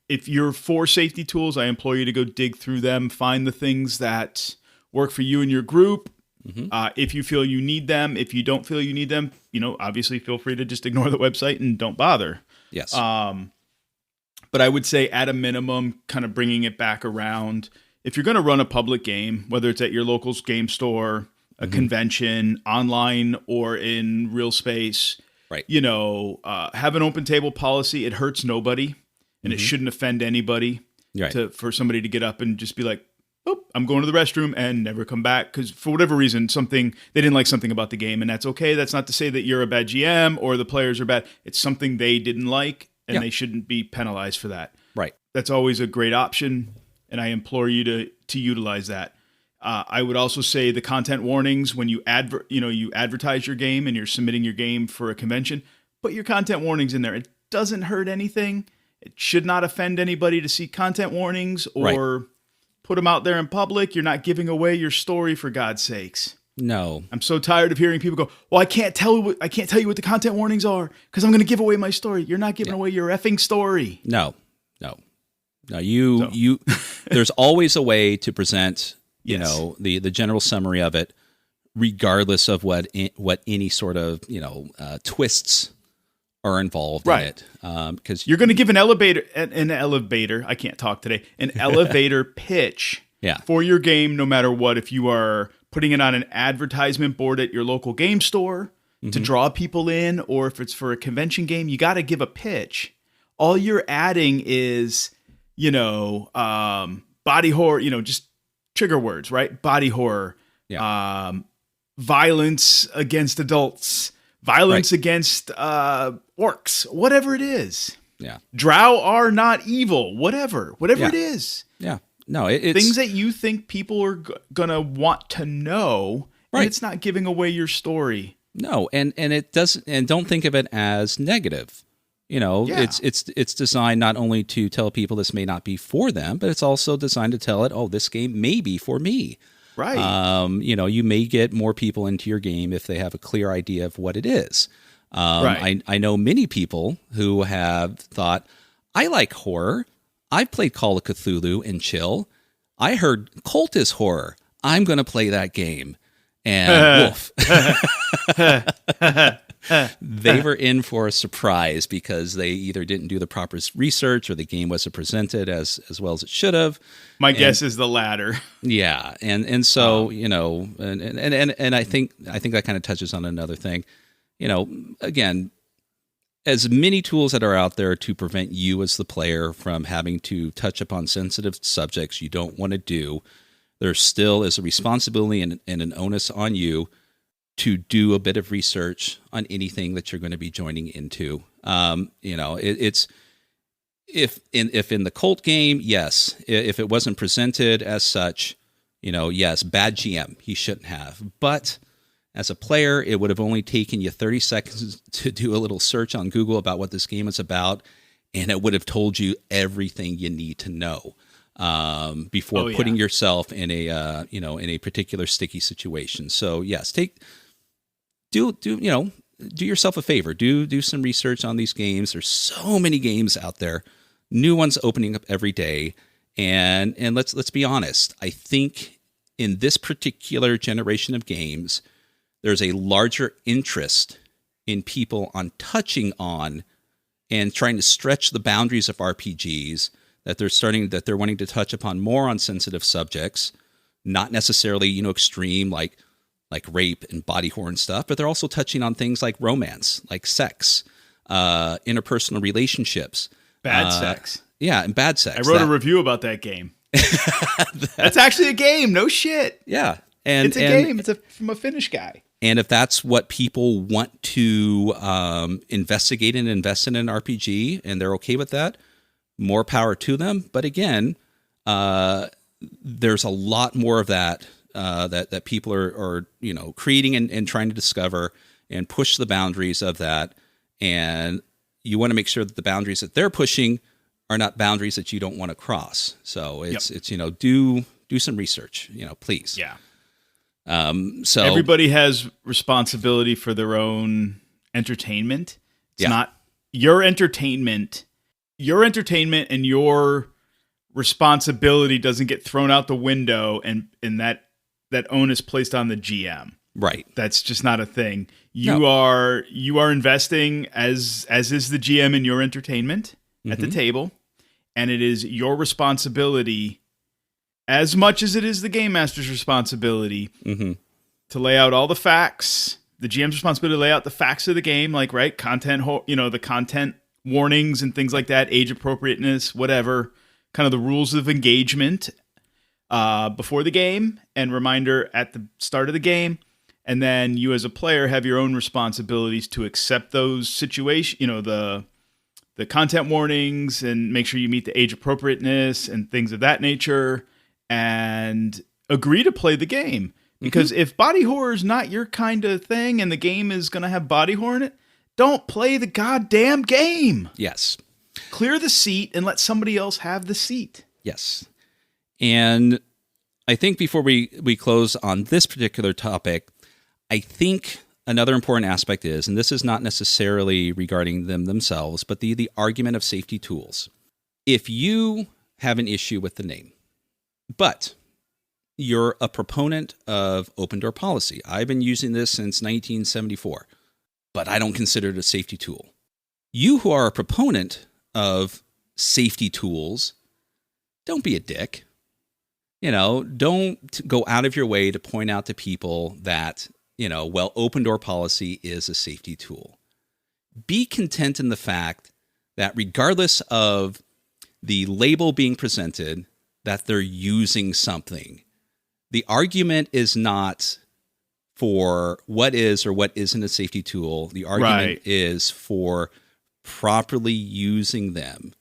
If you're for safety tools, I implore you to go dig through them, find the things that work for you and your group. If you feel you need them, if you don't feel you need them, obviously feel free to just ignore the website and don't bother. Yes. But I would say at a minimum, kind of bringing it back around, if you're going to run a public game, whether it's at your local game store, a convention, online, or in real space, right? Have an open table policy. It hurts nobody, and it shouldn't offend anybody. Right. For somebody to get up and just be like, "Oh, I'm going to the restroom," and never come back because for whatever reason, they didn't like something about the game, and that's okay. That's not to say that you're a bad GM or the players are bad. It's something they didn't like. And they shouldn't be penalized for that. Right. That's always a great option, and I implore you to utilize that. I would also say the content warnings when you advertise your game and you're submitting your game for a convention, put your content warnings in there. It doesn't hurt anything. It should not offend anybody to see content warnings or put them out there in public. You're not giving away your story, for God's sakes. No. I'm so tired of hearing people go, well, I can't tell you what the content warnings are because I'm going to give away my story. You're not giving away your effing story. No. You there's always a way to present, the general summary of it, regardless of what any sort of, twists are involved in it. Because you're going to give an elevator, I can't talk today, an elevator pitch for your game, no matter what. If you are putting it on an advertisement board at your local game store to draw people in, or if it's for a convention game, you got to give a pitch. All you're adding is, body horror, just trigger words, right? Body horror, violence against adults, violence against orcs, whatever it is. Yeah. Drow are not evil, whatever it is. Yeah. No, it's things that you think people are gonna want to know, and it's not giving away your story. No, and it doesn't. And don't think of it as negative. It's designed not only to tell people this may not be for them, but it's also designed to tell it, oh, this game may be for me. Right. You may get more people into your game if they have a clear idea of what it is. I know many people who have thought, I like horror. I've played Call of Cthulhu and chill. I heard Cult is horror. I'm going to play that game. And woof. they were in for a surprise because they either didn't do the proper research or the game wasn't presented as well as it should have. My guess is the latter. Yeah, and so and I think that kind of touches on another thing. Again, as many tools that are out there to prevent you as the player from having to touch upon sensitive subjects you don't want to do, there still is a responsibility and an onus on you to do a bit of research on anything that you're going to be joining into. It's if in the Colt game, yes, if it wasn't presented as such, yes, bad GM, he shouldn't have. But as a player, it would have only taken you 30 seconds to do a little search on Google about what this game is about, and it would have told you everything you need to know before putting yourself in a particular sticky situation. So yes, do yourself a favor. Do some research on these games. There's so many games out there, new ones opening up every day, and let's be honest. I think in this particular generation of games, there's a larger interest in people on touching on and trying to stretch the boundaries of RPGs, that they're wanting to touch upon more on sensitive subjects, not necessarily, extreme like rape and body horror and stuff, but they're also touching on things like romance, like sex, interpersonal relationships. Bad sex. Yeah, and bad sex. I wrote a review about that game. That's actually a game, no shit. Yeah. It's a game. It's from a Finnish guy. And if that's what people want to investigate and invest in an RPG, and they're okay with that, more power to them. But again, there's a lot more of that that people are creating and trying to discover and push the boundaries of that. And you want to make sure that the boundaries that they're pushing are not boundaries that you don't want to cross. So it's do some research, please. Yeah. So everybody has responsibility for their own entertainment. It's not your entertainment. Your entertainment and your responsibility doesn't get thrown out the window and that onus placed on the GM. Right. That's just not a thing. You are investing as is the GM in your entertainment at the table, and it is your responsibility as much as it is the game master's responsibility to lay out all the facts. The GM's responsibility to lay out the facts of the game, like content, the content warnings and things like that, age appropriateness, whatever, kind of the rules of engagement before the game, and reminder at the start of the game. And then you as a player have your own responsibilities to accept those situations, the content warnings, and make sure you meet the age appropriateness and things of that nature, and agree to play the game. Because if body horror is not your kind of thing and the game is going to have body horror in it, don't play the goddamn game. Yes. Clear the seat and let somebody else have the seat. Yes. And I think before we close on this particular topic, I think another important aspect is, and this is not necessarily regarding them themselves, but the argument of safety tools. If you have an issue with the name, but you're a proponent of open door policy. I've been using this since 1974, but I don't consider it a safety tool. You who are a proponent of safety tools, don't be a dick. Don't go out of your way to point out to people that, open door policy is a safety tool. Be content in the fact that regardless of the label being presented, that they're using something. The argument is not for what is or what isn't a safety tool. The argument is for properly using them.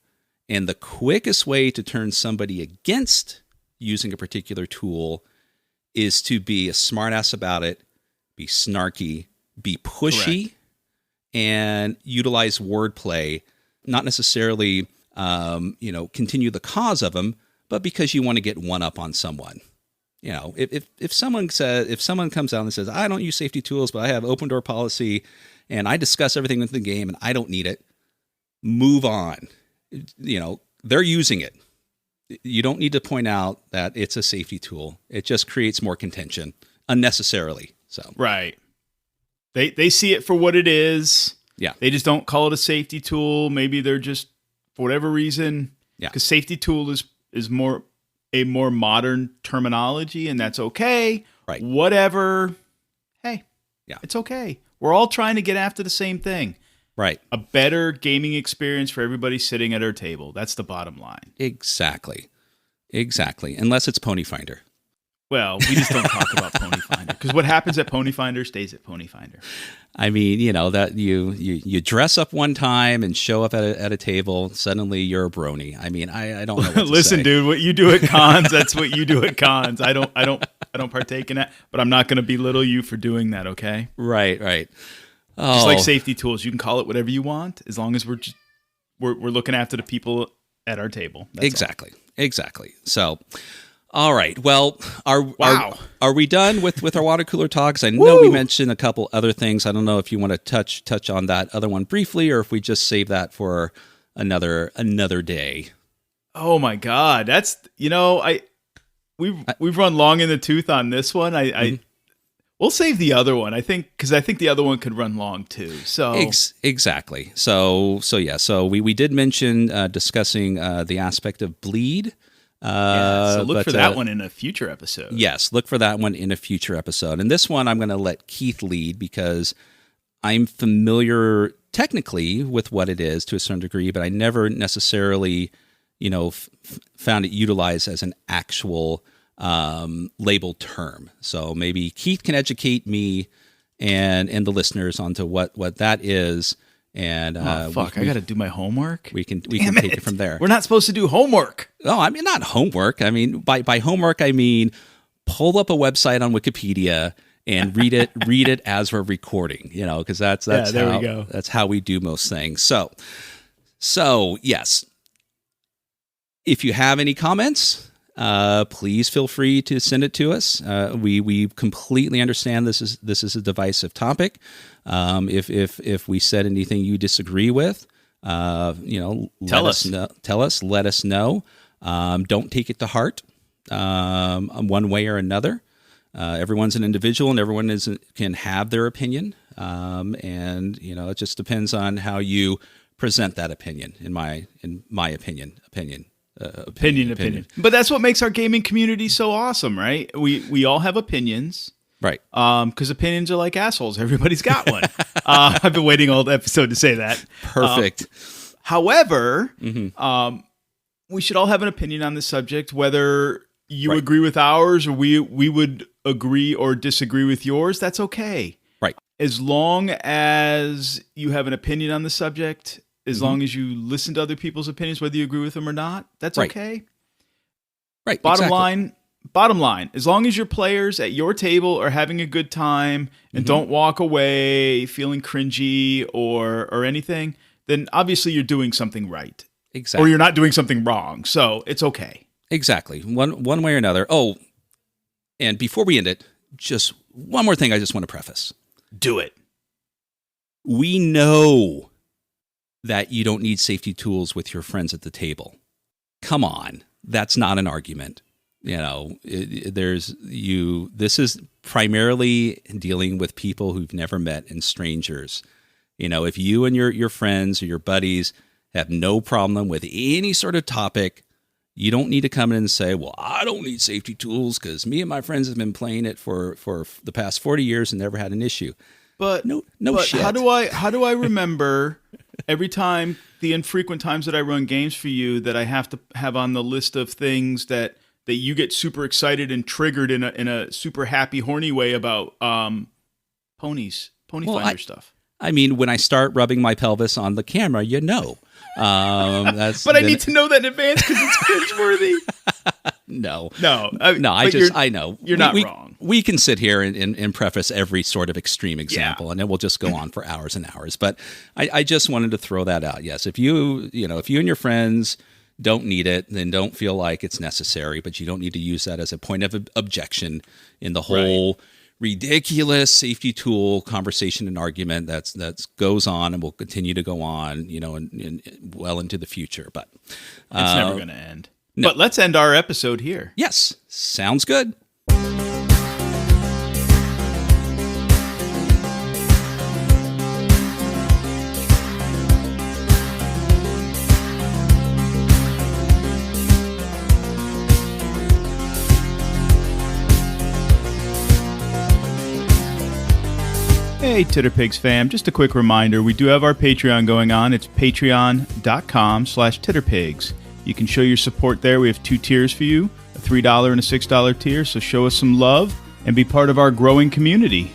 And the quickest way to turn somebody against using a particular tool is to be a smartass about it, be snarky, be pushy, and utilize wordplay, not necessarily, continue the cause of them, but because you want to get one up on someone. If someone comes out and says, I don't use safety tools, but I have open door policy and I discuss everything with the game and I don't need it, move on. They're using it. You don't need to point out that it's a safety tool. It just creates more contention unnecessarily. So right. They see it for what it is. Yeah. They just don't call it a safety tool. Maybe they're just, for whatever reason, because safety tool is more a more modern terminology, and that's okay. Right. Whatever. Hey, it's okay. We're all trying to get after the same thing. Right. A better gaming experience for everybody sitting at our table. That's the bottom line. Exactly. Unless it's Pony Finder. Well, we just don't talk about Pony Finder, because what happens at Pony Finder stays at Pony Finder. I mean, that you dress up one time and show up at a table, suddenly you're a brony. I mean, I don't know what to Listen, say. dude, what you do at cons, that's what you do at cons. I don't partake in that, but I'm not going to belittle you for doing that, okay? Right. Oh. Just like safety tools, you can call it whatever you want, as long as we're looking after the people at our table. That's Exactly. So, all right. Well, are we done with our water cooler talks? I know we mentioned a couple other things. I don't know if you want to touch on that other one briefly, or if we just save that for another day. Oh my God, that's we've run long in the tooth on this one. We'll save the other one. Because I think the other one could run long too. So exactly. So we did mention discussing the aspect of bleed. So look for that one in a future episode. Yes, look for that one in a future episode. And this one I'm going to let Keith lead, because I'm familiar technically with what it is to a certain degree, but I never necessarily, found it utilized as an actual labeled term. So maybe Keith can educate me and the listeners onto what that is. And I got to do my homework. We can take it from there. We're not supposed to do homework. No, I mean not homework. I mean by homework I mean pull up a website on Wikipedia and read it as we're recording. Because that's we how go. That's how we do most things. So yes, if you have any comments, please feel free to send it to us. We completely understand this is a divisive topic. If we said anything you disagree with, let us know. Don't take it to heart, one way or another. Everyone's an individual, and everyone can have their opinion. And it just depends on how you present that opinion. In my opinion. Opinion. But that's what makes our gaming community so awesome, right? We all have opinions. Right. Because opinions are like assholes. Everybody's got one. I've been waiting all the episode to say that. Perfect. However, we should all have an opinion on this subject, whether you agree with ours or we would agree or disagree with yours. That's okay. Right. As long as you have an opinion on the subject, as long as you listen to other people's opinions, whether you agree with them or not, that's okay. Right. Bottom line, as long as your players at your table are having a good time and don't walk away feeling cringy or anything, then obviously you're doing something right. Exactly. Or you're not doing something wrong. So it's okay. Exactly. One way or another. Oh, and before we end it, just one more thing I just want to preface. Do it. We know that you don't need safety tools with your friends at the table. Come on. That's not an argument. This is primarily dealing with people who've never met and strangers. If you and your friends or your buddies have no problem with any sort of topic, you don't need to come in and say, well, I don't need safety tools because me and my friends have been playing it for the past 40 years and never had an issue. But shit. How do I remember every time, the infrequent times that I run games for you, that I have to have on the list of things that you get super excited and triggered in a super happy, horny way about pony finder stuff? I mean, when I start rubbing my pelvis on the camera, but I need to know that in advance because it's cringeworthy. No. I know you're not wrong. We can sit here and preface every sort of extreme example, and then we'll just go on for hours and hours. But I just wanted to throw that out. Yes, if you and your friends don't need it, then don't feel like it's necessary. But you don't need to use that as a point of objection in the whole ridiculous safety tool conversation and argument that goes on and will continue to go on, and well into the future. But it's never going to end. No. But let's end our episode here. Yes, sounds good. Hey, Titterpigs fam, just a quick reminder, we do have our Patreon going on. It's patreon.com/Titterpigs. You can show your support there. We have 2 tiers for you, a $3 and a $6 tier, so show us some love and be part of our growing community.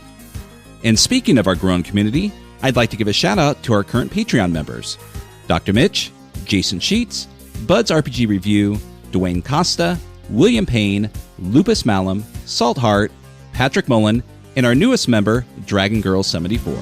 And speaking of our growing community, I'd like to give a shout out to our current Patreon members: Dr. Mitch, Jason Sheets, Bud's RPG Review, Dwayne Costa, William Payne, Lupus Malum, Salt Heart, Patrick Mullen, and our newest member, Dragon Girl 74.